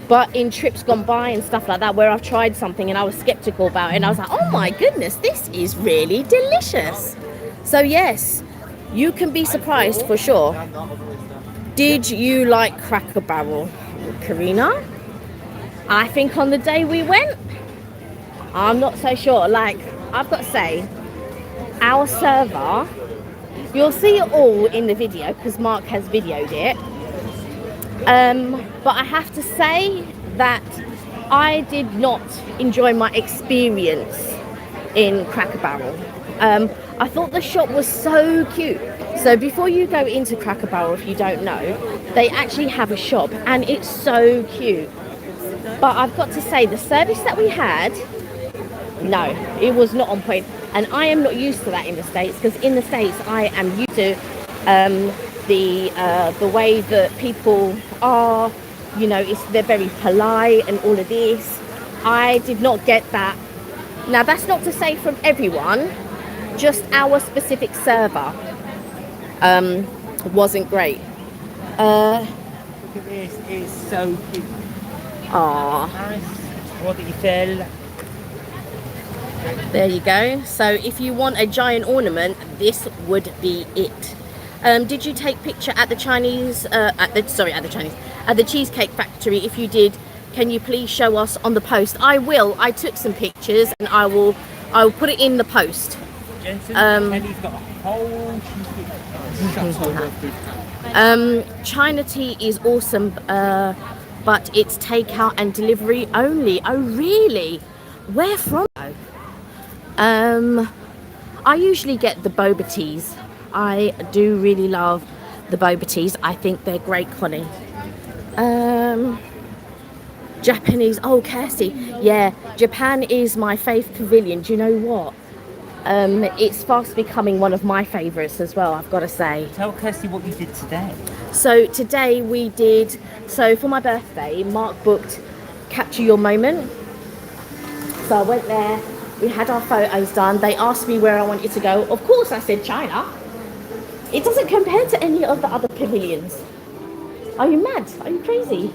but in trips gone by and stuff like that, where I've tried something and I was skeptical about it, and I was like, oh my goodness, this is really delicious. So yes, you can be surprised for sure. Did you like Cracker Barrel, Karina? I think on the day we went, I'm not so sure. Like, I've got to say, our server, you'll see it all in the video because Mark has videoed it. But I have to say that I did not enjoy my experience in Cracker Barrel. I thought the shop was so cute. So before you go into Cracker Barrel, if you don't know, they actually have a shop and it's so cute. But I've got to say, the service that we had, no, it was not on point. And I am not used to that in the States, because in the States I am used to the way that people are, you know, they're very polite and all of this. I did not get that. Now, that's not to say from everyone, just our specific server wasn't great. Look at this, it's so cute. Aww. Paris, what did you feel? There you go. So if you want a giant ornament, this would be it. Did you take picture at the at the Cheesecake Factory? If you did, can you please show us on the post? I will. I took some pictures and I will put it in the post. Jensen, Kelly's got a whole China tea is awesome, but it's takeout and delivery only. Oh really? Where from? I usually get the boba teas. I do really love the boba teas. I think they're great, Connie. Japanese, oh Kirsty, yeah, Japan is my fave pavilion. Do you know what? It's fast becoming one of my favourites as well, I've got to say. Tell Kirsty what you did today. So today we did, so for my birthday, Mark booked Capture Your Moment. So I went there, we had our photos done. They asked me where I wanted to go. Of course I said China. It doesn't compare to any of the other pavilions. Are you mad? Are you crazy?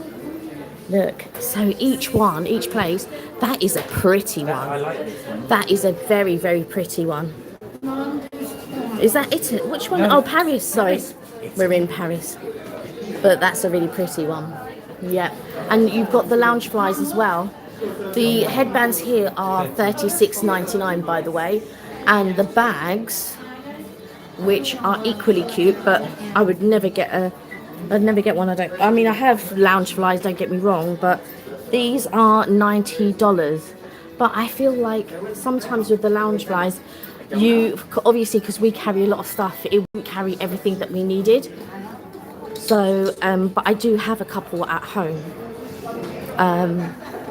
Look, so each place, that is a pretty one. I like this one. That is a very, very pretty one. Is that Italy? Which one? No. Oh, Paris, sorry. We're in Paris. But that's a really pretty one. Yeah. And you've got the lounge flies as well. The headbands here are $36.99, by the way. And the bags, which are equally cute, but I would never get one. I mean, I have lounge flies, don't get me wrong, but these are $90. But I feel like sometimes with the lounge flies, obviously, because we carry a lot of stuff, it wouldn't carry everything that we needed. So, but I do have a couple at home.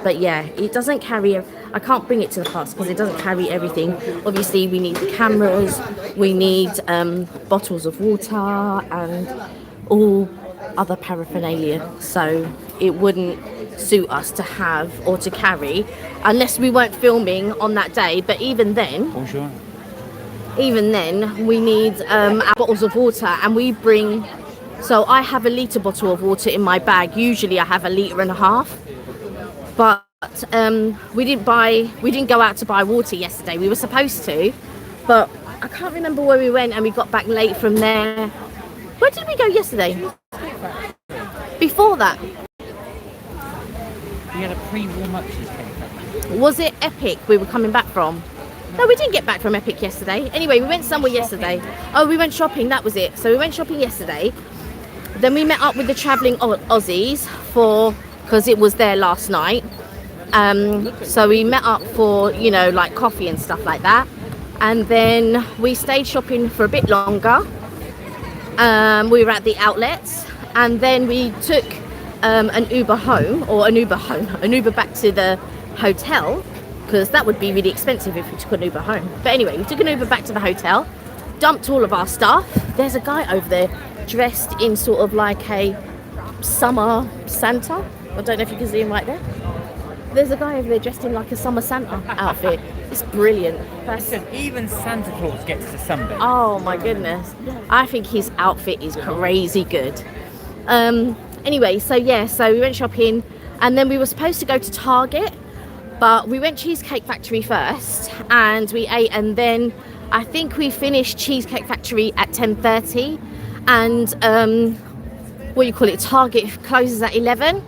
But yeah, it doesn't carry, I can't bring it to the class because it doesn't carry everything. Obviously, we need the cameras, we need bottles of water and all other paraphernalia. So it wouldn't suit us to have or to carry unless we weren't filming on that day. But even then, Bonjour. even then, we need our bottles of water, and we bring. So I have a litre bottle of water in my bag. Usually I have a litre and a half. But we didn't go out to buy water yesterday. We were supposed to, but I can't remember where we went, and we got back late from there. Where did we go yesterday? Before that, We had a pre-warm-up cheesecake. was it Epic we were coming back from? No, we didn't get back from Epic yesterday. Anyway, we went somewhere yesterday. Oh, we went shopping, that was it. So we went shopping yesterday. Then we met up with the travelling Aussies because it was there last night. So we met up for, like coffee and stuff like that. And then we stayed shopping for a bit longer. We were at the outlets, and then we took an Uber back to the hotel, because that would be really expensive if we took an Uber home. But anyway, we took an Uber back to the hotel, dumped all of our stuff. There's a guy over there dressed in sort of like a summer Santa. I don't know if you can see him right there. There's a guy over there dressed in like a summer Santa outfit. It's brilliant. Listen, even Santa Claus gets to sunbathe. Oh my goodness. I think his outfit is crazy good. Anyway, so we went shopping, and then we were supposed to go to Target, but we went Cheesecake Factory first, and we ate, and then I think we finished Cheesecake Factory at 10:30, and Target closes at 11,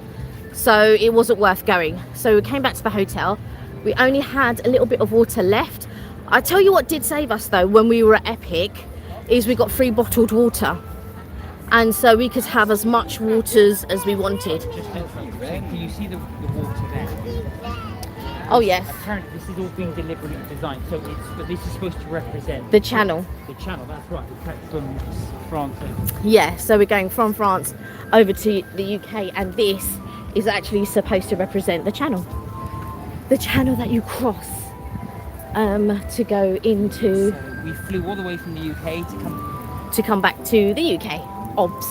so it wasn't worth going. So we came back to the hotel. We only had a little bit of water left. I tell you what did save us though, when we were at Epic, is we got free bottled water, and so we could have as much waters as we wanted. Can you see the water there? Oh yes, Apparently this is all being deliberately designed, but this is supposed to represent the channel. The channel, that's right. The track from France. Yeah, so we're going from France over to the UK, and this is actually supposed to represent the channel. The channel that you cross to go into. So we flew all the way from the UK to come back to the UK. Obs.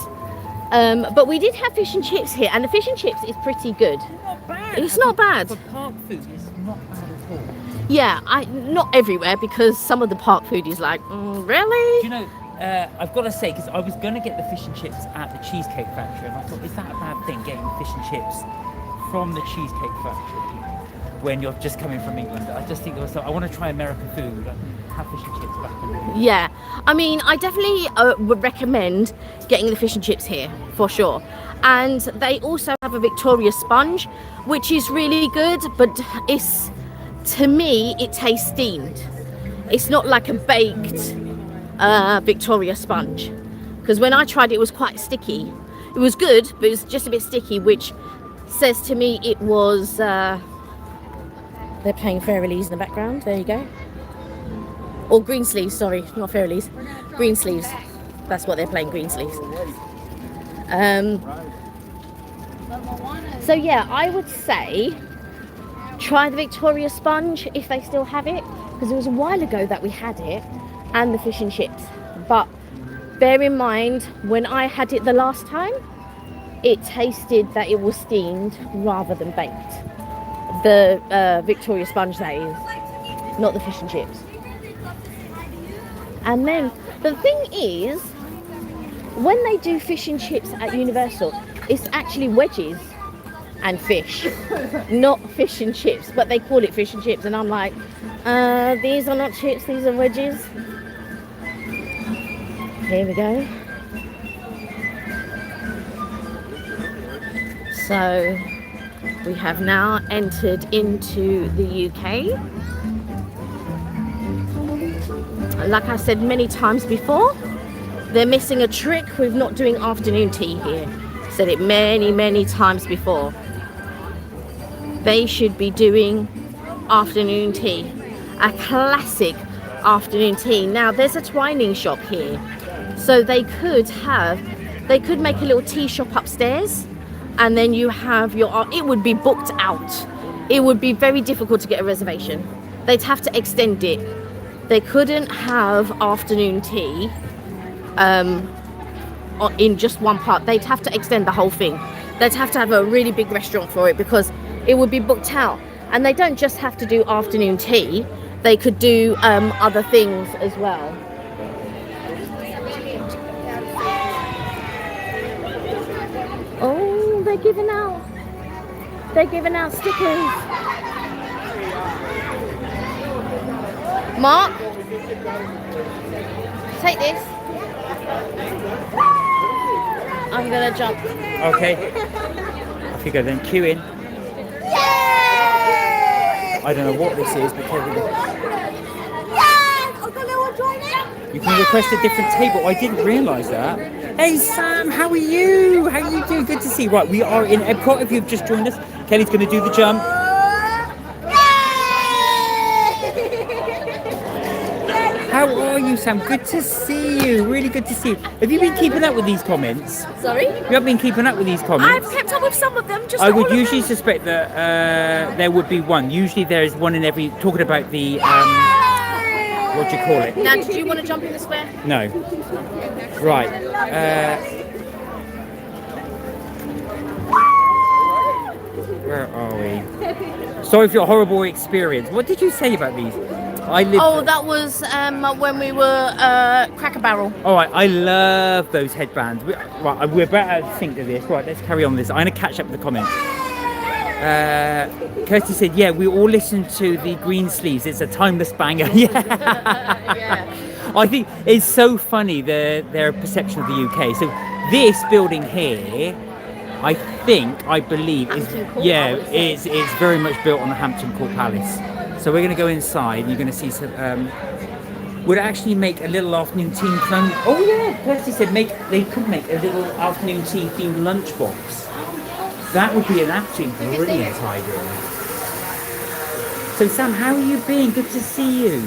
But we did have fish and chips here, and the fish and chips is pretty good. Not bad. It's not bad. For park food, it's not bad at all. Yeah, not everywhere, because some of the park food is like, really? Do you know, I've got to say, because I was going to get the fish and chips at the Cheesecake Factory, and I thought, is that a bad thing, getting fish and chips from the Cheesecake Factory when you're just coming from England? I just think I want to try American food and have fish and chips back in England. Yeah, I mean, I definitely would recommend getting the fish and chips here, for sure. And they also have a Victoria sponge, which is really good, but to me, it tastes steamed. It's not like a baked Victoria sponge, because when I tried it, it was quite sticky. It was good, but it was just a bit sticky, which says to me it was they're playing Fairleys in the background. There you go. Or Greensleeves, sorry, not Fairleys, Greensleeves. That's what they're playing, Greensleeves. So yeah, I would say try the Victoria sponge if they still have it, because it was a while ago that we had it, and the fish and chips. But bear in mind, when I had it the last time, it tasted that it was steamed rather than baked. The Victoria sponge, that is, not the fish and chips. And then the thing is, when they do fish and chips at Universal, it's actually wedges and fish, not fish and chips, but they call it fish and chips, and I'm like, these are not chips, these are wedges. Here we go. So we have now entered into the UK. Like I said many times before, they're missing a trick with not doing afternoon tea here. Said it many times before. They should be doing afternoon tea, a classic afternoon tea. Now there's a twining shop here, so they could make a little tea shop upstairs, and then you have it would be booked out. It would be very difficult to get a reservation. They'd have to extend it. They couldn't have afternoon tea in just one part. They'd have to extend the whole thing. They'd have to have a really big restaurant for it, because it would be booked out. And they don't just have to do afternoon tea. They could do other things as well. Oh, they're giving out stickers. Mark, take this. I'm gonna jump. Okay. Off you go then. Queue in. I don't know what this is, but you can request a different table. I didn't realise that. Hey Sam, how are you? How are you doing? Good to see you. Right, we are in Epcot. If you've just joined us, Kelly's going to do the jump. How are you, Sam? Good to see you. Really good to see you. Have you been keeping up with these comments? Sorry? You have been keeping up with these I've comments? kept up with some of them, just I not would all of usually them. suspect that there would be one. Usually there is one in every, talking about the, what do you call it? Now, did you want to jump in the square? No. Right. Where are we? Sorry for your horrible experience. What did you say about these? I lived. Oh, that was when we were Cracker Barrel. All right, I love those headbands. Right, we're about to think of this. Right, let's carry on with this. I'm going to catch up with the comments. Kirsty said, yeah, we all listen to the Green Sleeves. It's a timeless banger. Yeah. I think it's so funny, their perception of the UK. So this building here, I believe, Hampton Court, it's very much built on the Hampton Court Palace. So we're going to go inside. You're going to see some. Would actually make a little afternoon tea thing. Oh yeah, Kirsty said they could make a little afternoon tea themed lunchbox. That would be an absolutely brilliant idea. So Sam, how are you been? Good to see you.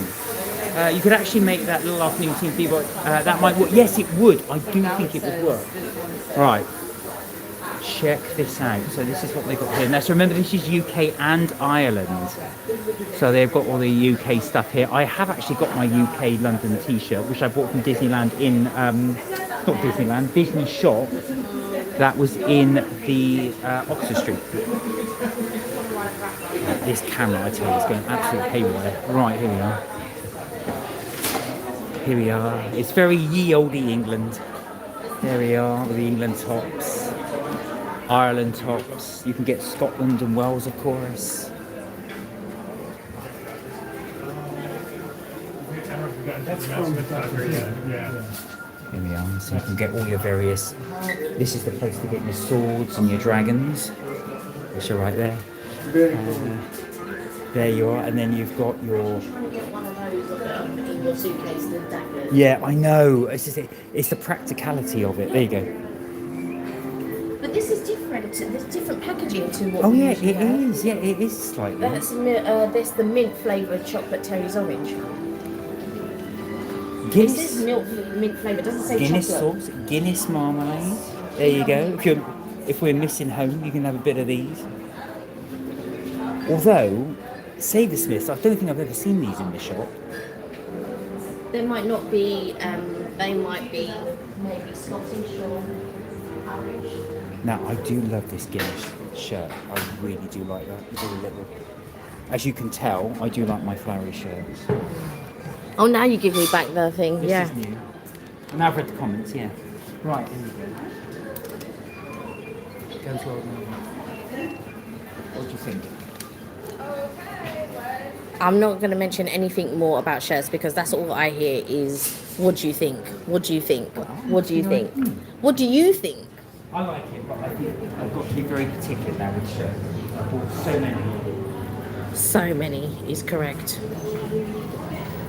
You could actually make that little afternoon tea theme. That might work. Yes, it would. I do think it would work. Right. Check this out. So this is what they've got here. Now, so remember, this is UK and Ireland. So they've got all the UK stuff here. I have actually got my UK London t-shirt, which I bought from Disneyland in, not Disneyland, Disney shop. That was in the Oxford Street. This camera, I tell you, is going absolutely haywire. Right, here we are. Here we are. It's very ye olde England. There we are with the England tops. Ireland tops. You can get Scotland and Wales, of course. Here we are, so you can get all your various. This is the place to get your swords and your dragons, which are right there. There you are, and then you've got your. Yeah, I know. It's just it's the practicality of it. There you go. But this is different. There's different packaging to what. Oh we yeah, usually it have. is. Yeah, it is slightly. That's the mint flavoured chocolate Terry's orange. Guinness. This is mint flavour. It doesn't say Guinness chocolate. sauce, Guinness marmalade. There you go. If we're missing home, you can have a bit of these. Although, Savour Smiths, I don't think I've ever seen these in the shop. They might not be. They might be maybe Scottish or Irish. Now, I do love this Guinness shirt. I really do like that. It's a little. As you can tell, I do like my flowery shirts. Oh, now you give me back the thing. This Yeah. is new. And I've read the comments, yeah. Right, here we go. Goes well. What do you think? I'm not going to mention anything more about shirts because that's all I hear is, what do you think? What do you think? What do you think? What do you think? I like it, but I think I've got to be very particular now with shirts. I bought so many. So many is correct.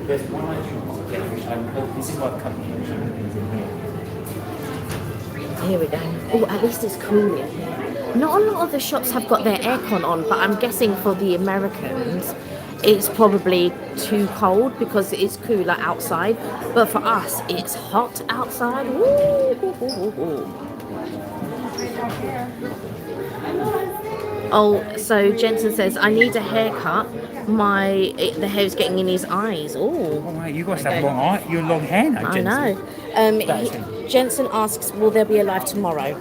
There's one I do want to get, which this is what company things in here. Here we go. Oh, at least it's cool in here. Not a lot of the shops have got their aircon on, but I'm guessing for the Americans, it's probably too cold because it's cooler outside. But for us, it's hot outside. Ooh. Oh, so Jensen says, I need a haircut. The hair's getting in his eyes. Oh, right, you guys have long eye. You're long hair now, I Jensen. know. Jensen asks, will there be a live tomorrow?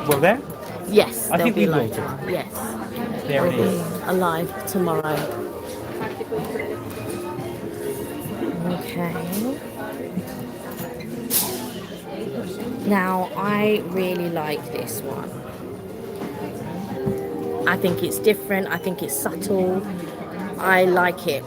Will there? Yes, I there'll think be we will. live. Yes, There it there'll is. be a live tomorrow. Okay. Now, I really like this one. I think it's different. I think it's subtle. I like it.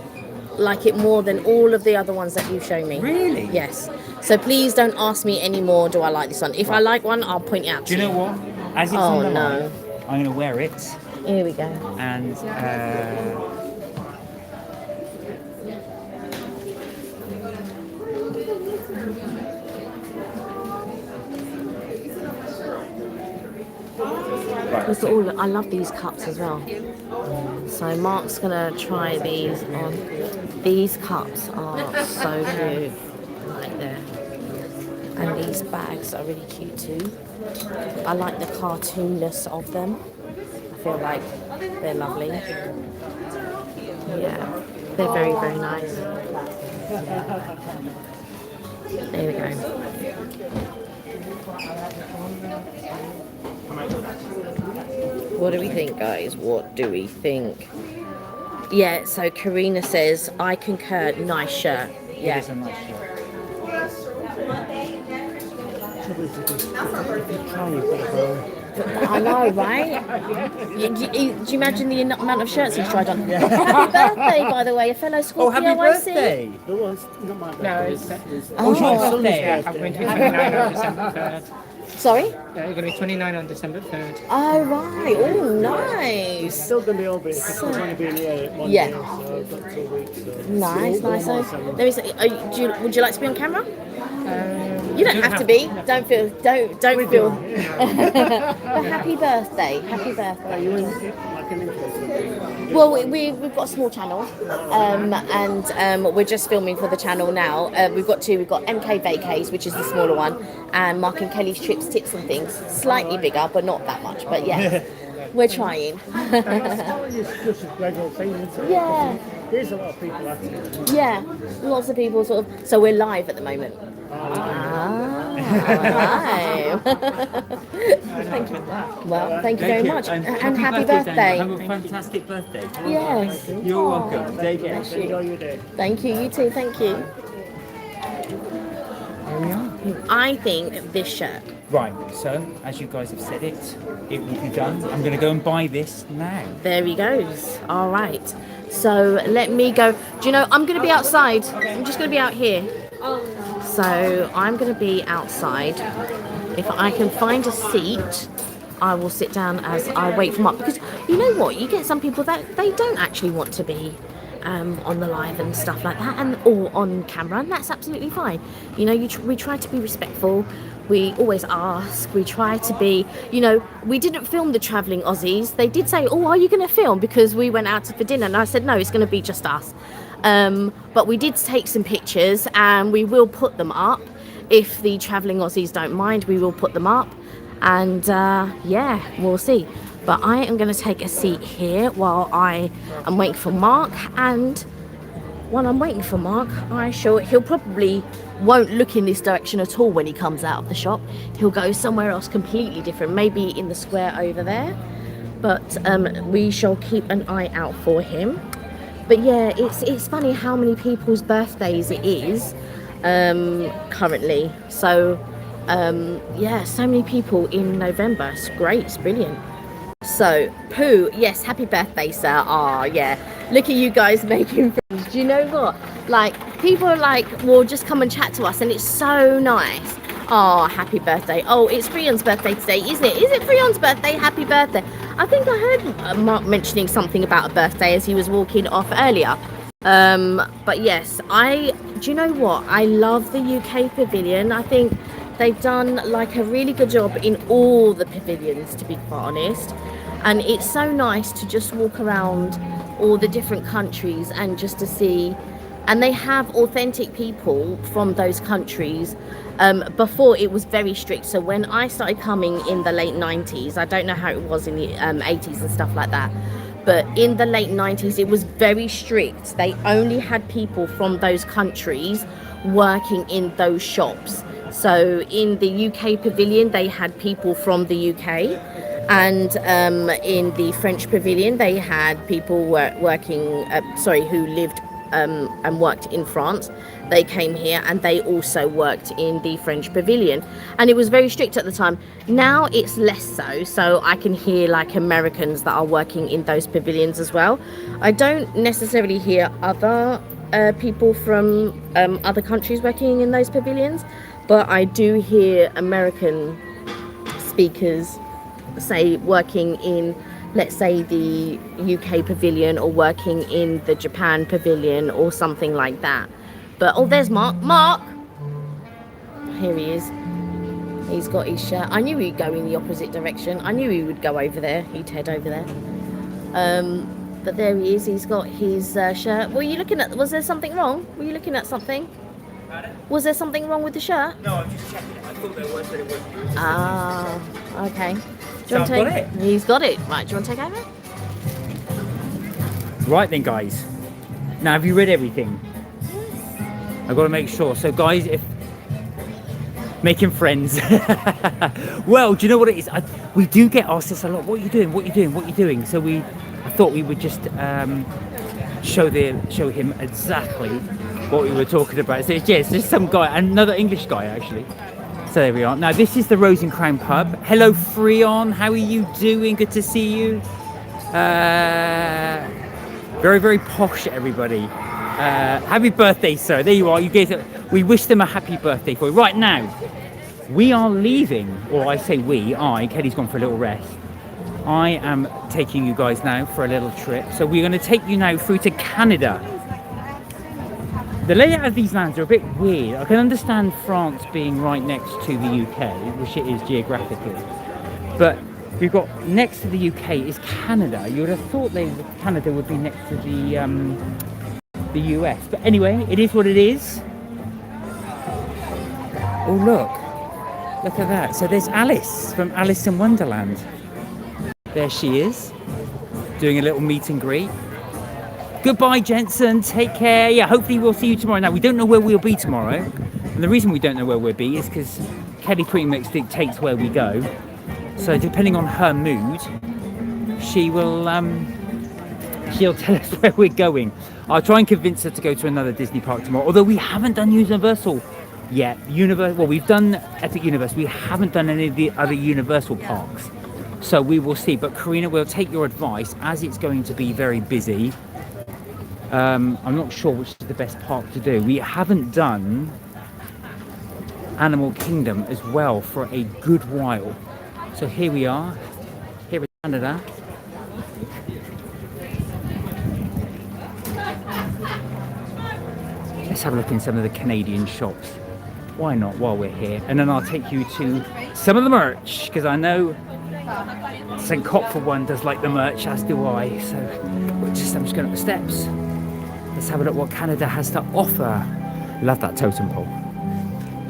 Like it more than all of the other ones that you've shown me. Really? Yes. So please don't ask me anymore, do I like this one? If I like one, I'll point it out Do to you you. know what? As it's Oh, on the no. line, I'm going to wear it Here we go. and I love these cups as well. So Mark's gonna try these on. These cups are so cute. Like there. And these bags are really cute too. I like the cartoonness of them. I feel like they're lovely. Yeah, they're very, very nice. There we go. What do we think, guys? What do we think? Yeah, so Karina says, I concur, nice shirt. Yeah. It's a nice shirt. I know, right? Do you imagine the amount of shirts he's tried on? Happy birthday, by the way, a fellow Oh, Scorpio, happy I see. birthday! No, it's Oh, it's your birthday! yeah, I'm going to be 29 on December 3rd. Sorry? Yeah, you're going to be 29 on December 3rd. Oh, right. Oh, nice. Still going to be all bit because I'm going to be in the air Monday, Yeah. so I've got 2 weeks. So. Nice. Let me see. Would you like to be on camera? Um, You don't have to be. Don't feel. But happy birthday. Happy birthday. Well, we've got a small channel, and we're just filming for the channel now. We've got two. We've got MK Vacays, which is the smaller one, and Mark and Kelly's Trips, Tips and Things. Slightly bigger, but not that much. But yeah, we're trying. It's just a regular thing, isn't it? Yeah. There's a lot of people at it. Yeah, lots of people sort of. So we're live at the moment. Live. Thank you. Well, thank you very much, and happy birthday. Have a fantastic birthday. Yes. You're welcome. Take care. Bless you. Enjoy your day. Thank you. You too. Thank you. Here we are. I think this shirt. Right, so as you guys have said it will be done. I'm going to go and buy this now. There he goes. All right. So let me go. Do you know, I'm going to be outside. I'm just going to be out here. So I'm going to be outside. If I can find a seat, I will sit down as I wait for Mark. Because you know what? You get some people that they don't actually want to be on the live and stuff like that, or on camera, and that's absolutely fine. You know, we try to be respectful. We always ask. We try to be, you know, we didn't film the travelling Aussies. They did say, oh, are you going to film? Because we went out for dinner. And I said, no, it's going to be just us. But we did take some pictures and we will put them up. If the travelling Aussies don't mind, we will put them up. And yeah, we'll see. But I am going to take a seat here while I am waiting for Mark. And while I'm waiting for Mark, he'll probably won't look in this direction at all when he comes out of the shop. He'll go somewhere else completely different, maybe in the square over there. But we shall keep an eye out for him. But yeah, it's funny how many people's birthdays it is currently. So yeah, so many people in November. It's great, it's brilliant. So, Pooh, yes, happy birthday, sir. Oh, yeah. Look at you guys making friends. Do you know what? Like, people are like, well, just come and chat to us, and it's so nice. Oh, happy birthday. Oh, it's Freon's birthday today, isn't it? Is it Freon's birthday? Happy birthday. I think I heard Mark mentioning something about a birthday as he was walking off earlier. But yes, do you know what? I love the UK pavilion. I think they've done like a really good job in all the pavilions, to be quite honest. And it's so nice to just walk around all the different countries and just to see, and they have authentic people from those countries. Before it was very strict, so when I started coming in the late 90s, I don't know how it was in the 80s and stuff like that, but in the late 90s it was very strict. They only had people from those countries working in those shops. So in the UK pavilion they had people from the UK, and in the French pavilion they had people who lived and worked in France. They came here and they also worked in the French pavilion, and it was very strict at the time. Now it's less so I can hear like Americans that are working in those pavilions as well. I don't necessarily hear other people from other countries working in those pavilions, but I do hear American speakers say working in, let's say, the UK pavilion or working in the Japan pavilion or something like that. But oh, there's Mark, here he is. He's got his shirt. I knew he'd go in the opposite direction. I knew he would go over there. He'd head over there. But there he is. He's got his shirt. Were you looking at? Was there something wrong? Were you looking at something? Was there something wrong with the shirt? No, I'm just checking it. I thought there was, but it wasn't. Ah, okay. Do you So want I've to got take? it. He's got it. Right. Do you want to take over? Right then, guys. Now, have you read everything? I've got to make sure. So, guys, if making friends. Well, do you know what it is? We do get asked this a lot. What are you doing? What are you doing? What are you doing? So I thought we would just show him exactly what we were talking about. So it's just some guy, another English guy actually. So there we are. Now this is the Rose and Crown pub. Hello, Freon. How are you doing? Good to see you. Very, very posh, everybody. Happy birthday, sir. There you are. You guys. We wish them a happy birthday for you. Right now, we are leaving, or I say we. Kelly's gone for a little rest. I am taking you guys now for a little trip. So we're going to take you now through to Canada. The layout of these lands are a bit weird. I can understand France being right next to the UK, which it is geographically. But we've got next to the UK is Canada. You would have thought Canada would be next to the US. But anyway, it is what it is. Oh, look at that. So there's Alice from Alice in Wonderland. There she is, doing a little meet and greet. Goodbye, Jensen. Take care. Yeah, hopefully we'll see you tomorrow. Now, we don't know where we'll be tomorrow. And the reason we don't know where we'll be is because Kelly pretty much dictates where we go. So depending on her mood, she'll tell us where we're going. I'll try and convince her to go to another Disney park tomorrow. Although we haven't done Universal yet. Well, we've done Epic Universe. We haven't done any of the other Universal parks. So we will see. But Karina, we'll take your advice as it's going to be very busy. I'm not sure which is the best park to do. We haven't done Animal Kingdom as well for a good while. So here we are, here in Canada. Let's have a look in some of the Canadian shops. Why not, while we're here? And then I'll take you to some of the merch, because I know St. Cop for one does like the merch, as do I. So I'm just going up the steps. Let's have a look what Canada has to offer. Love that totem pole.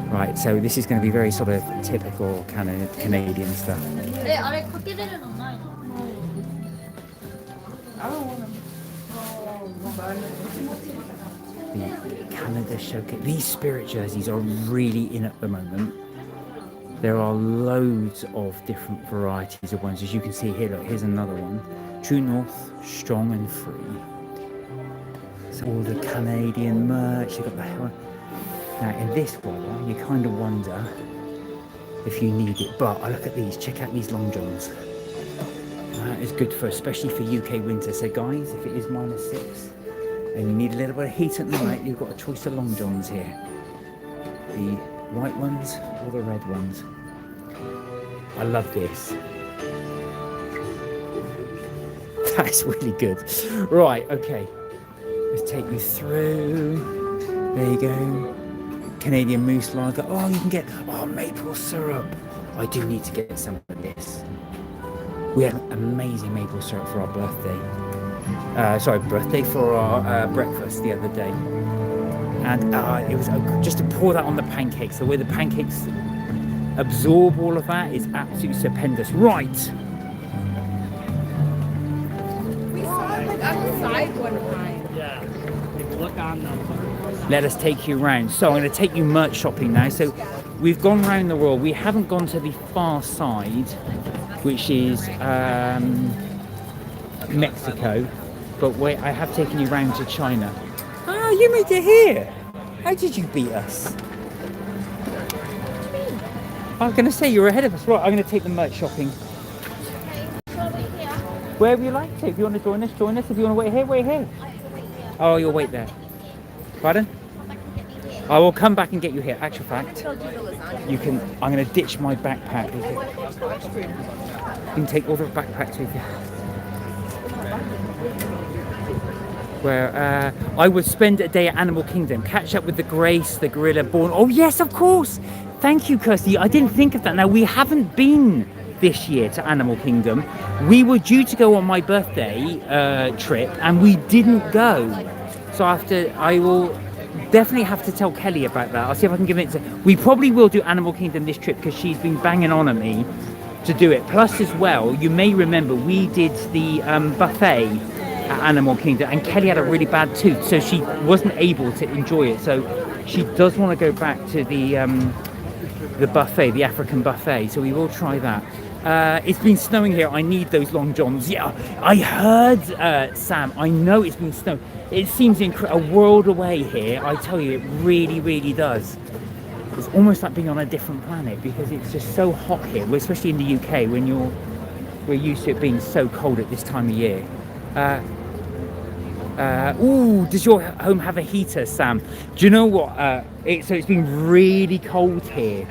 Right, so this is going to be very sort of typical Canadian stuff. The Canada Showcase. These Spirit jerseys are really in at the moment. There are loads of different varieties of ones. As you can see here, look, here's another one. True North, strong and free. So all the Canadian merch, you've got the hell. Now in this one, you kind of wonder if you need it, but I look at these, check out these long johns. That is good for, especially for UK winter. So guys, if it is -6 and you need a little bit of heat at night, you've got a choice of long johns here. The white ones or the red ones. I love this. That's really good. Right, okay. Let's take you through. There you go. Canadian Moose Lager. Oh, you can get maple syrup. I do need to get some of this. We had amazing maple syrup for our birthday. For our breakfast the other day. And it was just to pour that on the pancakes. The way the pancakes absorb all of that is absolutely stupendous. Right. We saw it like outside one time. Yeah. If you look on them. Let us take you around. So I'm going to take you merch shopping now. So we've gone around the world. We haven't gone to the far side, which is Mexico, but I have taken you round to China. Oh, you made it here. How did you beat us? I was going to say you're ahead of us. Right, I'm going to take the merch shopping. Wherever you like to. If you want to join us, join us. If you want to wait here, wait here. Oh, you'll wait there. Pardon? I will come back and get you here. Actual fact, you can. I'm going to ditch my backpack. You can take all the backpacks with you. Where I would spend a day at Animal Kingdom, catch up with the Grace, the gorilla born. Oh yes, of course. Thank you, Kirsty. I didn't think of that. Now we haven't been this year to Animal Kingdom. We were due to go on my birthday trip, and we didn't go. So I will definitely have to tell Kelly about that. I'll see if I can give it to... We probably will do Animal Kingdom this trip because she's been banging on at me to do it. Plus as well, you may remember we did the buffet at Animal Kingdom, and Kelly had a really bad tooth, so she wasn't able to enjoy it. So she does want to go back to the buffet, the African buffet. So we will try that. It's been snowing here. I need those long johns. Yeah, I heard, Sam. I know it's been snowing. It seems a world away here. I tell you, it really, really does. It's almost like being on a different planet because it's just so hot here, especially in the UK when we're used to it being so cold at this time of year. Does your home have a heater, Sam? Do you know what? So it's been really cold here.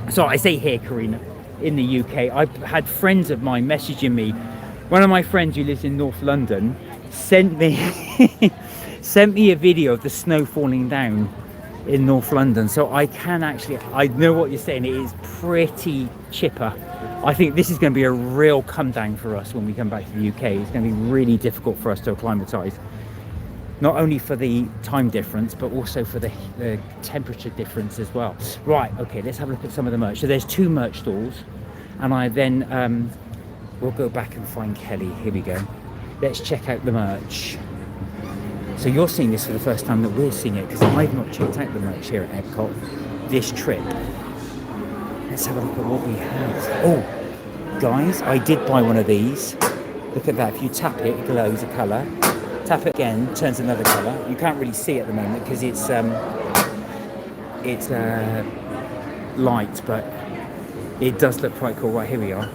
So I say here, Karina, in the UK. I've had friends of mine messaging me. One of my friends who lives in North London sent me a video of the snow falling down in North London. So I know what you're saying. It is pretty chipper. I think this is going to be a real come down for us when we come back to the UK. It's going to be really difficult for us to acclimatise. Not only for the time difference, but also for the temperature difference as well. Right, okay, let's have a look at some of the merch. So there's 2 merch stalls, and I then we'll go back and find Kelly. Here we go. Let's check out the merch. So you're seeing this for the first time that we're seeing it, because I've not checked out the merch here at Epcot this trip. Let's have a look at what we have. Oh, guys, I did buy one of these. Look at that. If you tap it, it glows a colour. Tap it again, turns another colour. You can't really see it at the moment because it's light, but it does look quite cool. Right, here we are.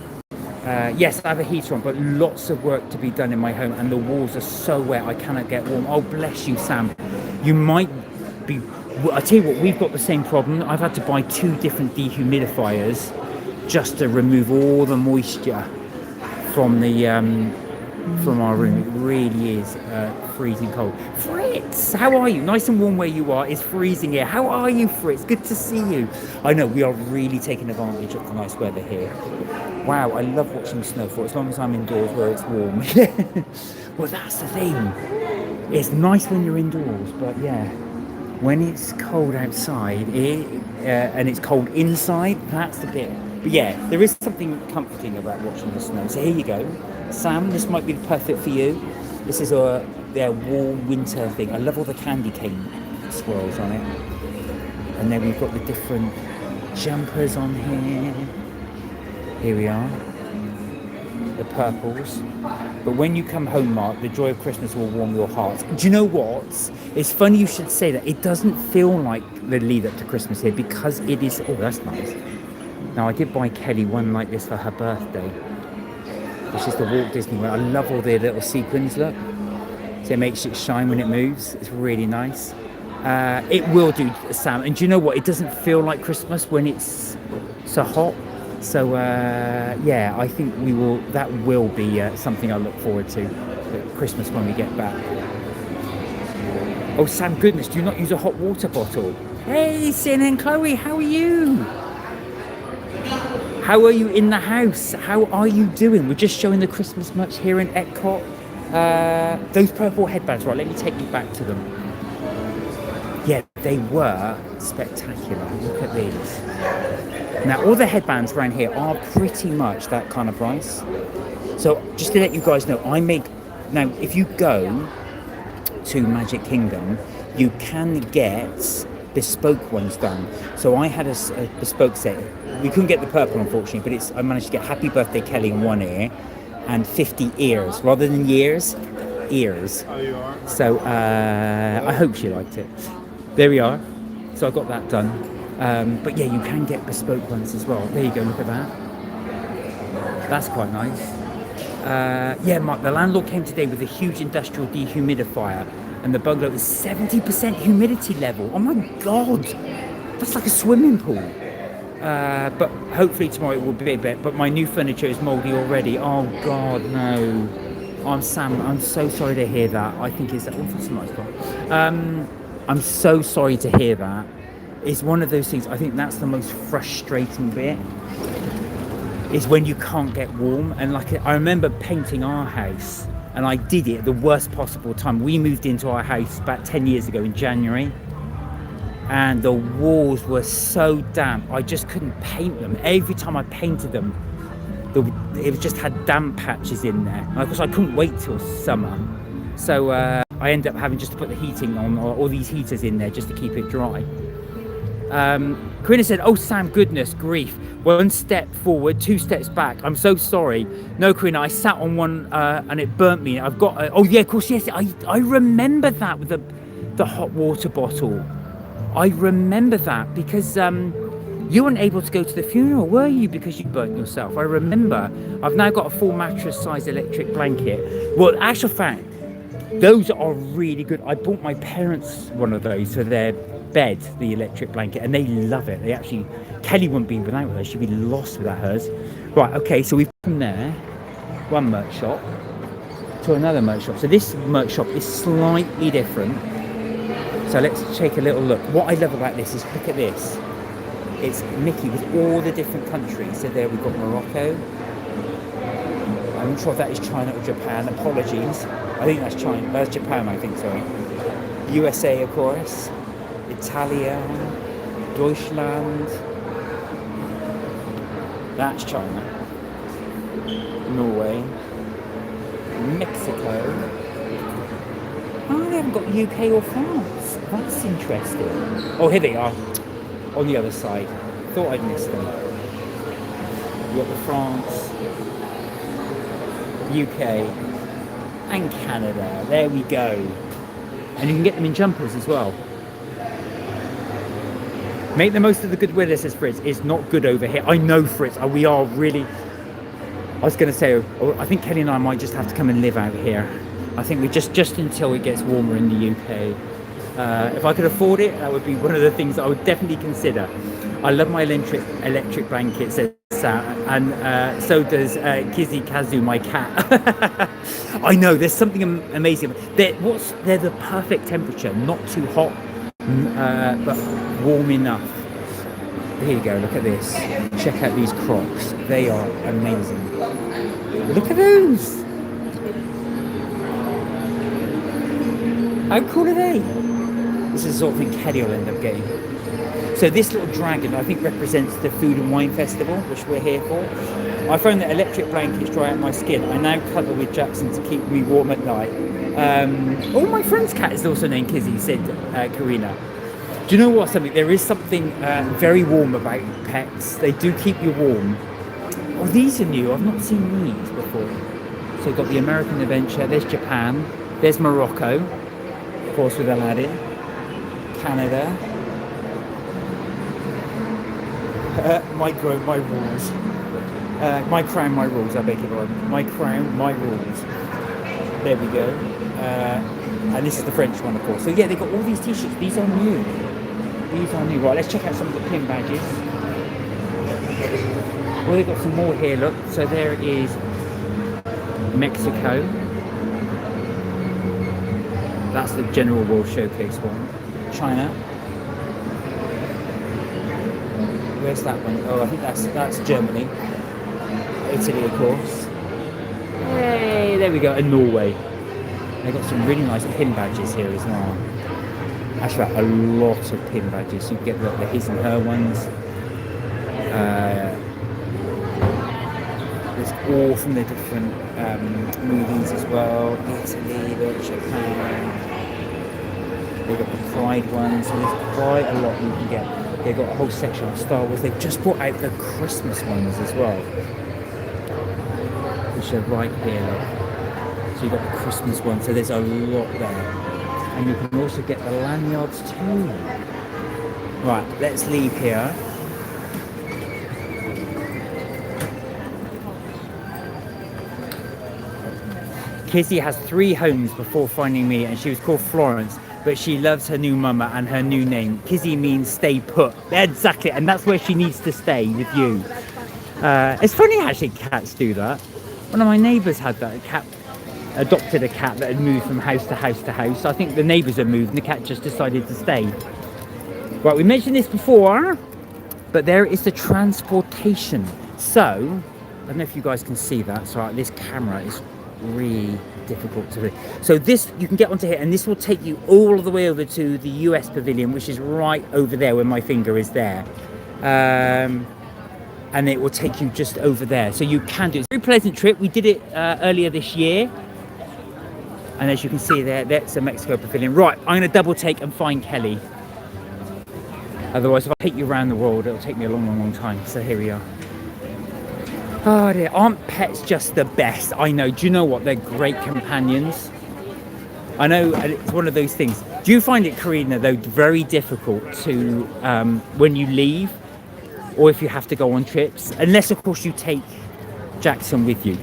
Yes, I have a heater on, but lots of work to be done in my home, and the walls are so wet I cannot get warm. Oh, bless you, Sam. You might be... I tell you what, we've got the same problem. I've had to buy 2 different dehumidifiers just to remove all the moisture from the from our room. It really is freezing cold. Fritz, how are you? Nice and warm where you are. It's freezing here. How are you, Fritz? Good to see you. I know we are really taking advantage of the nice weather here. Wow, I love watching snowfall as long as I'm indoors where it's warm. Well, that's the thing. It's nice when you're indoors, but yeah, when it's cold outside and it's cold inside, that's the bit. But yeah, there is something comforting about watching the snow. So here you go. Sam, this might be perfect for you. This is their warm winter thing. I love all the candy cane swirls on it. And then we've got the different jumpers on here. Here we are. The purples. But when you come home, Mark, the joy of Christmas will warm your heart. Do you know what? It's funny you should say that. It doesn't feel like the lead up to Christmas here because it is... Oh, that's nice. Now, I did buy Kelly one like this for her birthday. Which is the Walt Disney one. I love all the little sequins, look. So it makes it shine when it moves. It's really nice. It will do, Sam. And do you know what? It doesn't feel like Christmas when it's so hot. So, yeah, I think that will be something I look forward to at Christmas when we get back. Oh, Sam, goodness, do you not use a hot water bottle? Hey, Sin and Chloe, how are you? How are you in the house? How are you doing? We're just showing the Christmas merch here in Epcot. Those purple headbands, right, let me take you back to them. Yeah, they were spectacular. Look at these. Now, all the headbands around here are pretty much that kind of price. So, just to let you guys know, now, if you go to Magic Kingdom, you can get bespoke ones done. So I had a bespoke set. We couldn't get the purple, unfortunately, but I managed to get Happy Birthday Kelly in one ear and 50 ears, rather than years, ears. Oh, you are? So I hope she liked it. There we are. So I got that done. But yeah, you can get bespoke ones as well. There you go, look at that. That's quite nice. Yeah, Mark, the landlord came today with a huge industrial dehumidifier, and the bungalow is 70% humidity level. Oh my God, that's like a swimming pool. But hopefully tomorrow it will be a bit. But my new furniture is mouldy already. Oh God, no. I'm Sam. I'm so sorry to hear that. I think it's... Oh, that's a nice one. I'm so sorry to hear that. It's one of those things. I think that's the most frustrating bit. is when you can't get warm. And like, I remember painting our house, and I did it at the worst possible time. We moved into our house about 10 years ago in January, and the walls were so damp, I just couldn't paint them. Every time I painted them, it just had damp patches in there. And of course, I couldn't wait till summer. So I ended up having just to put the heating on, or all these heaters in there just to keep it dry. Corinna said, oh Sam, goodness grief, 1 step forward, 2 steps back, I'm so sorry. No Corinna, I sat on one and it burnt me. I've got oh yeah, of course, yes, I remember that with the hot water bottle. I remember that because you weren't able to go to the funeral, were you, because you burnt yourself? I remember. I've now got a full mattress size electric blanket. Well, actual fact, those are really good. I bought my parents one of those for their bed, the electric blanket, and they love it. They actually, Kelly wouldn't be without her. She'd be lost without hers. Right, okay, so we've come there, one merch shop to another merch shop. So this merch shop is slightly different. So let's take a little look. What I love about this is, look at this. It's Mickey with all the different countries. So there we've got Morocco. I'm not sure if that is China or Japan. Apologies. I think that's China. That's Japan, I think, sorry. USA, of course. Italia. Deutschland. That's China. Norway. Mexico. Oh, they haven't got UK or France. That's interesting. Oh, here they are. On the other side. Thought I'd missed them. You've got the France, UK, and Canada. There we go. And you can get them in jumpers as well. Make the most of the good weather, says Fritz. It's not good over here. I know, Fritz. We are really... I was going to say, I think Kelly and I might just have to come and live out here. I think we just until it gets warmer in the UK. If I could afford it, that would be one of the things I would definitely consider. I love my electric blanket, says Sam, and so does Kizzy Kazu, my cat. I know, there's something amazing. They're the perfect temperature, not too hot, but warm enough. Here you go, look at this. Check out these Crocs. They are amazing. Look at those. How cool are they? This is the sort of thing Kelly will end up getting. So this little dragon, I think, represents the Food and Wine Festival, which we're here for. I found that electric blankets dry out my skin. I now cuddle with Jackson to keep me warm at night. Oh, my friend's cat is also named Kizzy, said Karina. Do you know what? There is something very warm about pets. They do keep you warm. Oh, these are new. I've not seen these before. So you've got the American Adventure. There's Japan. There's Morocco, of course, with Aladdin. Canada. My crown, my rules. My crown, my rules, I beg your pardon. My crown, my rules. There we go. And this is the French one, of course. So yeah, they've got all these t-shirts. These are new. These are new. Right, let's check out some of the pin badges. Well, they've got some more here, look. So there is Mexico. That's the General World Showcase one. China. Where's that one? Oh, I think that's Germany. Italy, of course. Hey, there we go. And Norway. They've got some really nice pin badges here as well. Actually, a lot of pin badges. You can get the his and her ones. There's all from the different movies as well. Italy, Japan. They've got the Pride ones, so there's quite a lot you can get. They've got a whole section on Star Wars. They've just brought out the Christmas ones as well, which are right here. Look. So you've got the Christmas one, so there's a lot there. And you can also get the lanyards too. Right, let's leave here. Kizzy has 3 homes before finding me, and she was called Florence, but she loves her new mama and her new name. Kizzy means stay put. Exactly, and that's where she needs to stay, with you. It's funny actually cats do that. One of my neighbours had that. A cat adopted a cat that had moved from house to house to house. I think the neighbours had moved and the cat just decided to stay. Right, we mentioned this before, but there is the transportation. So, I don't know if you guys can see that. So this camera is really difficult to do. So this, you can get onto here, and this will take you all the way over to the US pavilion, which is right over there where my finger is there. And it will take you just over there. So you can do it. It's a very pleasant trip. We did it earlier this year. And as you can see there, that's the Mexico pavilion. Right, I'm going to double take and find Kelly. Otherwise, if I take you around the world, it'll take me a long, long, long time. So here we are. Oh dear, aren't pets just the best? I know. Do you know what? They're great companions. I know it's one of those things. Do you find it, Karina, though, very difficult to, when you leave, or if you have to go on trips, unless of course you take Jackson with you,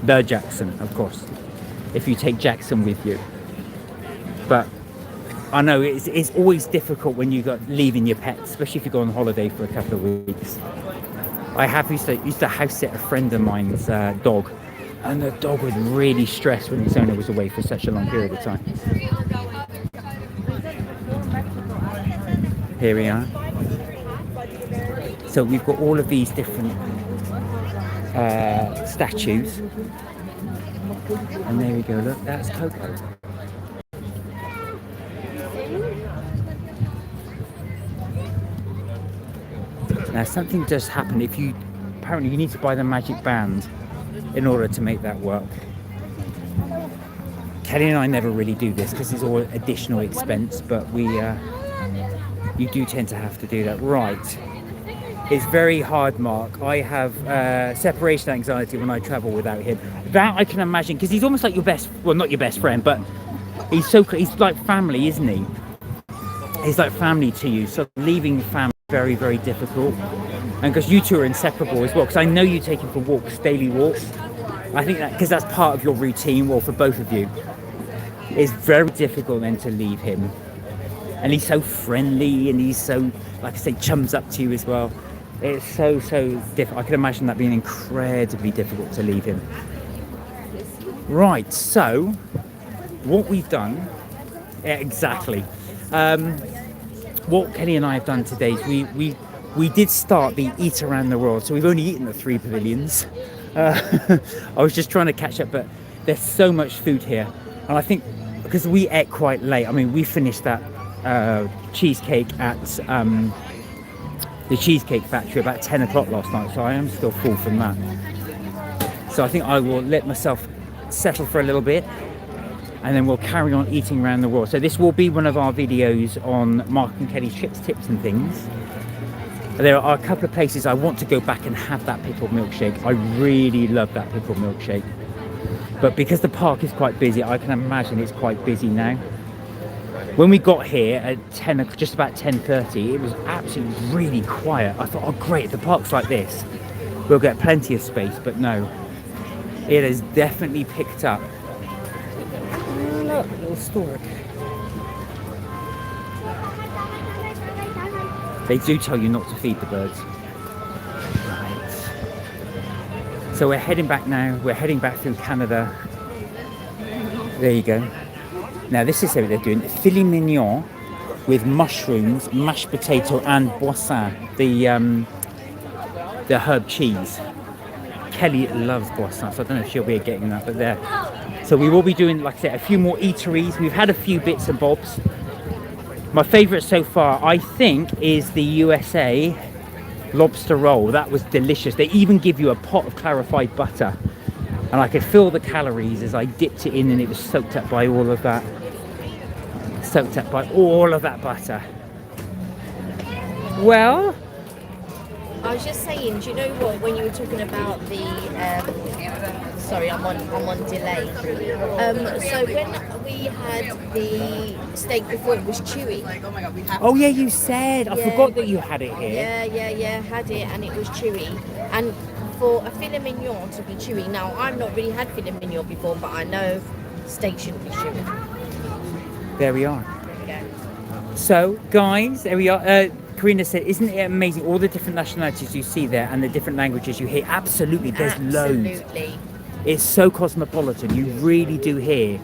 the Jackson, of course, if you take Jackson with you. But I know it's always difficult when you got leaving your pets, especially if you go on holiday for a couple of weeks. I used to house sit a friend of mine's dog, and the dog was really stressed when his owner was away for such a long period of time. Here we are. So we've got all of these different statues. And there we go, look, that's Coco. Now something does happen if you, apparently you need to buy the magic band in order to make that work. Kelly and I never really do this because it's all additional expense, but you do tend to have to do that. Right. It's very hard, Mark. I have separation anxiety when I travel without him. That I can imagine, because he's almost like your best, well, not your best friend, but he's like family, isn't he? He's like family to you. So leaving family is very, very difficult. And because you two are inseparable as well, because I know you take him for walks, daily walks. I think that, because that's part of your routine, well, for both of you, it's very difficult then to leave him. And he's so friendly, and he's so, like I say, chums up to you as well. It's so difficult. I can imagine that being incredibly difficult to leave him. Right, so what we've done, exactly. What Kelly and I have done today is we did start the eat around the world. So we've only eaten at 3 pavilions. I was just trying to catch up, but there's so much food here, and I think because we ate quite late. I mean, we finished that cheesecake at the Cheesecake Factory about 10 o'clock last night, so I am still full from that. So I think I will let myself settle for a little bit, and then we'll carry on eating around the world. So this will be one of our videos on Mark and Kelly's trips, tips and things. There are a couple of places I want to go back and have that pickled milkshake. I really love that pickled milkshake, but because the park is quite busy, I can imagine it's quite busy now. When we got here at just about 10:30, it was absolutely really quiet. I thought, oh great, the park's like this, we'll get plenty of space, but no. It has definitely picked up. Oh, look, a little stork. They do tell you not to feed the birds. Right. So we're heading back now. We're heading back through Canada. There you go. Now this is what they're doing, filet mignon with mushrooms, mashed potato and boisson, the herb cheese. Kelly loves boisson, so I don't know if she'll be getting that, but there. So we will be doing, like I said, a few more eateries. We've had a few bits and bobs. My favourite so far, I think, is the USA lobster roll. That was delicious. They even give you a pot of clarified butter. And I could feel the calories as I dipped it in, and it was soaked up by all of that. Soaked up by all of that butter. Well, I was just saying, do you know what, when you were talking about the sorry, I'm on delay. So when we had the steak before, it was chewy. oh yeah, you said. I Yeah. forgot that you had it here. Yeah, had it, and it was chewy. And for a filet mignon to be chewy, now I've not really had filet mignon before, but I know steak shouldn't be chewy. There we are. Yeah. So, guys, there we are. Karina said, isn't it amazing all the different nationalities you see there and the different languages you hear? Absolutely, there's loads. Absolutely. It's so cosmopolitan. You really do hear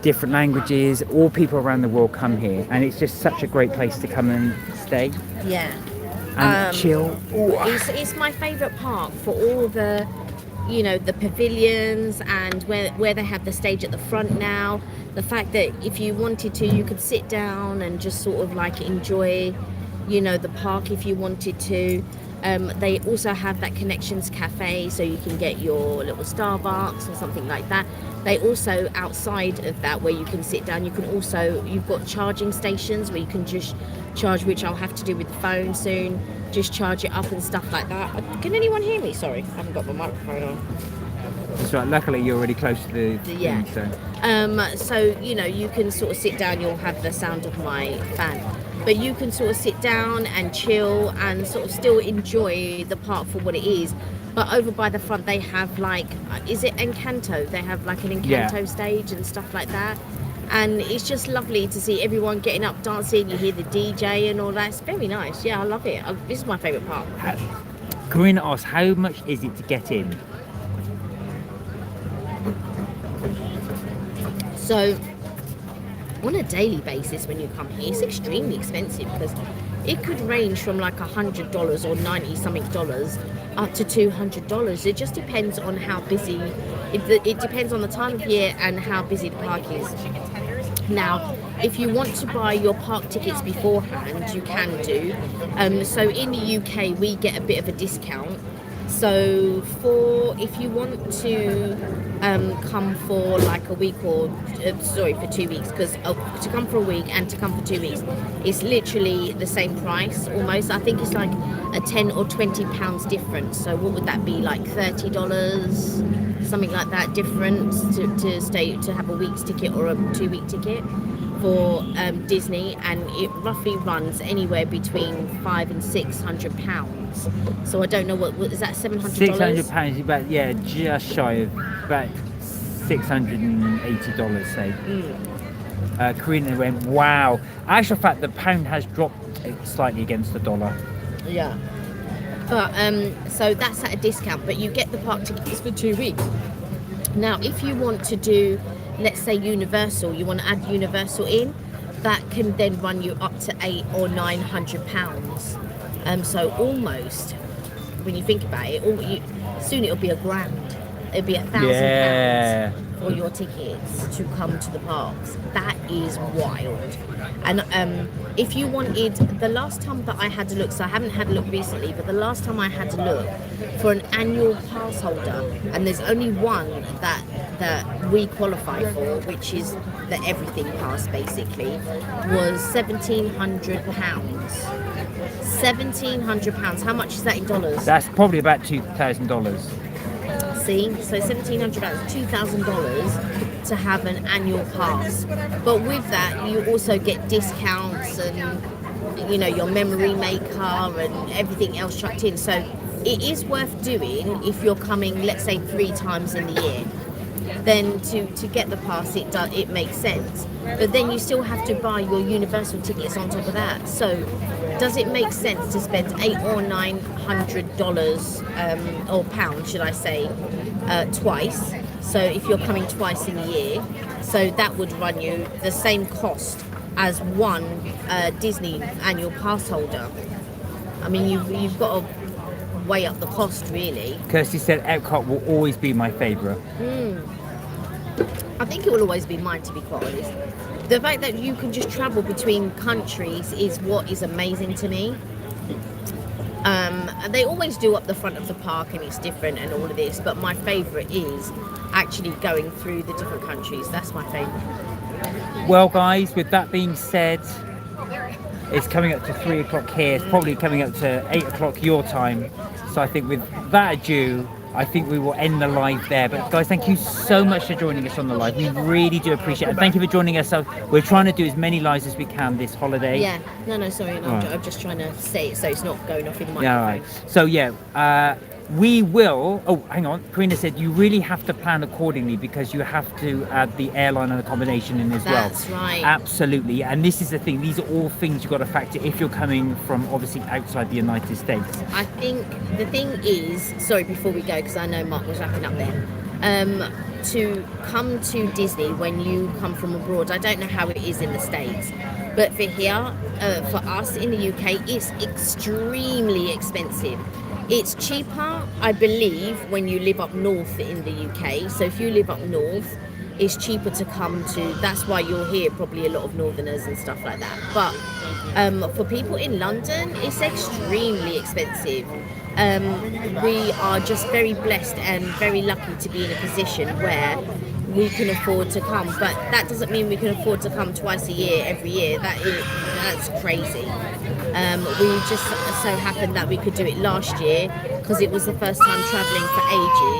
different languages. All people around the world come here, and it's just such a great place to come and stay Yeah. and chill. It's my favourite park for all the you know, the pavilions and where they have the stage at the front now. The fact that if you wanted to, you could sit down and just sort of like enjoy, you know, the park if you wanted to. They also have that Connections Cafe, so you can get your little Starbucks or something like that. They also, outside of that, where you can sit down, you can also, you've got charging stations where you can just charge, which I'll have to do with the phone soon, just charge it up and stuff like that. Can anyone hear me? Sorry, I haven't got my microphone on. That's right. Luckily, you're already close to the Yeah. thing, so. So, you know, you can sort of sit down, you'll have the sound of my fan. But you can sort of sit down and chill and sort of still enjoy the park for what it is. But over by the front, they have like, is it Encanto? They have like an Encanto stage and stuff like that. And it's just lovely to see everyone getting up, dancing. You hear the DJ and all that. It's very nice. Yeah, I love it. This is my favourite park. Karina asked, how much is it to get in? So, on a daily basis when you come here, it's extremely expensive because it could range from like $100 or 90 something dollars up to $200. It just depends on how busy, it depends on the time of year and how busy the park is. Now, if you want to buy your park tickets beforehand, you can do. So in the UK, we get a bit of a discount. So if you want to come for like a week or for 2 weeks, because to come for a week and to come for 2 weeks, it's literally the same price almost. I think it's like a 10 or 20 pounds difference. So what would that be, like $30, something like that difference to have a week's ticket or a 2-week ticket for Disney, and it roughly runs anywhere between £500 and £600. So I don't know what is that, $700? £600, about, yeah, just shy of about $680, say. Karina went, wow. Actual fact, the pound has dropped slightly against the dollar. Yeah. But so that's at a discount, but you get the park tickets for 2 weeks. Now, if you want to do, let's say Universal, you want to add Universal in, that can then run you up to £800 or £900. So almost, when you think about it, soon it'll be £1,000. It'll be £1,000 for your tickets to come to the parks. That is wild. And if you wanted, the last time that I had a look, so I haven't had a look recently, but the last time I had a look for an annual pass holder, and there's only one that we qualify for, which is the everything pass basically, was £1,700. £1,700. How much is that in dollars? That's probably about $2,000. See, so £1,700, $2,000 to have an annual pass. But with that, you also get discounts and, you know, your memory maker and everything else chucked in. So it is worth doing if you're coming, let's say, 3 times in the year. Then to get the pass, it makes sense. But then you still have to buy your Universal tickets on top of that. So does it make sense to spend $800 or $900 or pounds, should I say, twice? So if you're coming twice in a year, so that would run you the same cost as one Disney annual pass holder. I mean, you've got to weigh up the cost, really. Kirsty said Epcot will always be my favourite. I think it will always be mine, to be quite honest. The fact that you can just travel between countries is what is amazing to me. They always do up the front of the park and it's different and all of this, but my favourite is actually going through the different countries. That's my favourite. Well, guys, with that being said, it's coming up to 3 o'clock here. It's probably coming up to 8 o'clock your time. So I think with that ado, I think we will end the live there. But guys, thank you so much for joining us on the live. We really do appreciate it. And thank you for joining us. We're trying to do as many lives as we can this holiday. Yeah, no, sorry. I'm just trying to say it so it's not going off in the microphone. Yeah, right. So yeah, we will. Oh, hang on. Karina said you really have to plan accordingly because you have to add the airline and accommodation in as well. That's right. Absolutely. And this is the thing. These are all things you've got to factor if you're coming from obviously outside the United States. I think the thing is, sorry, before we go, because I know Mark was wrapping up there, to come to Disney when you come from abroad, I don't know how it is in the States, but But for here, for us in the UK, it's extremely expensive. It's cheaper, I believe, when you live up north in the UK. So if you live up north, it's cheaper to come to. That's why you'll hear probably a lot of northerners and stuff like that. But for people in London, it's extremely expensive. We are just very blessed and very lucky to be in a position where we can afford to come, but that doesn't mean we can afford to come twice a year, every year. That's crazy. We just so happened that we could do it last year because it was the first time traveling for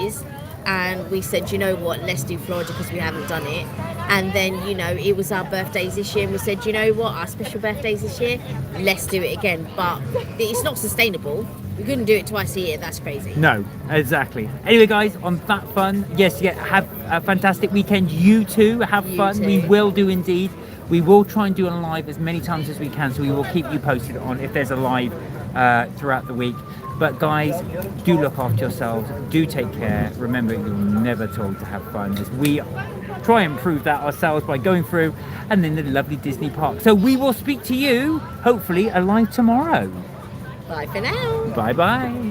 ages, and we said, you know what, let's do Florida because we haven't done it. And then, you know, it was our birthdays this year, and we said, you know what, our special birthdays this year, let's do it again. But it's not sustainable. We couldn't do it twice a year. That's crazy. No, exactly. Anyway, guys, on that fun, yes, yeah, have a fantastic weekend. You too, have fun. too. We will do indeed. We will try and do a live as many times as we can, so we will keep you posted on if there's a live throughout the week. But guys, do look after yourselves. Do take care. Remember, you're never told to have fun. As we try and prove that ourselves by going through and then the lovely Disney park. So we will speak to you, hopefully, alive tomorrow. Bye for now. Bye bye.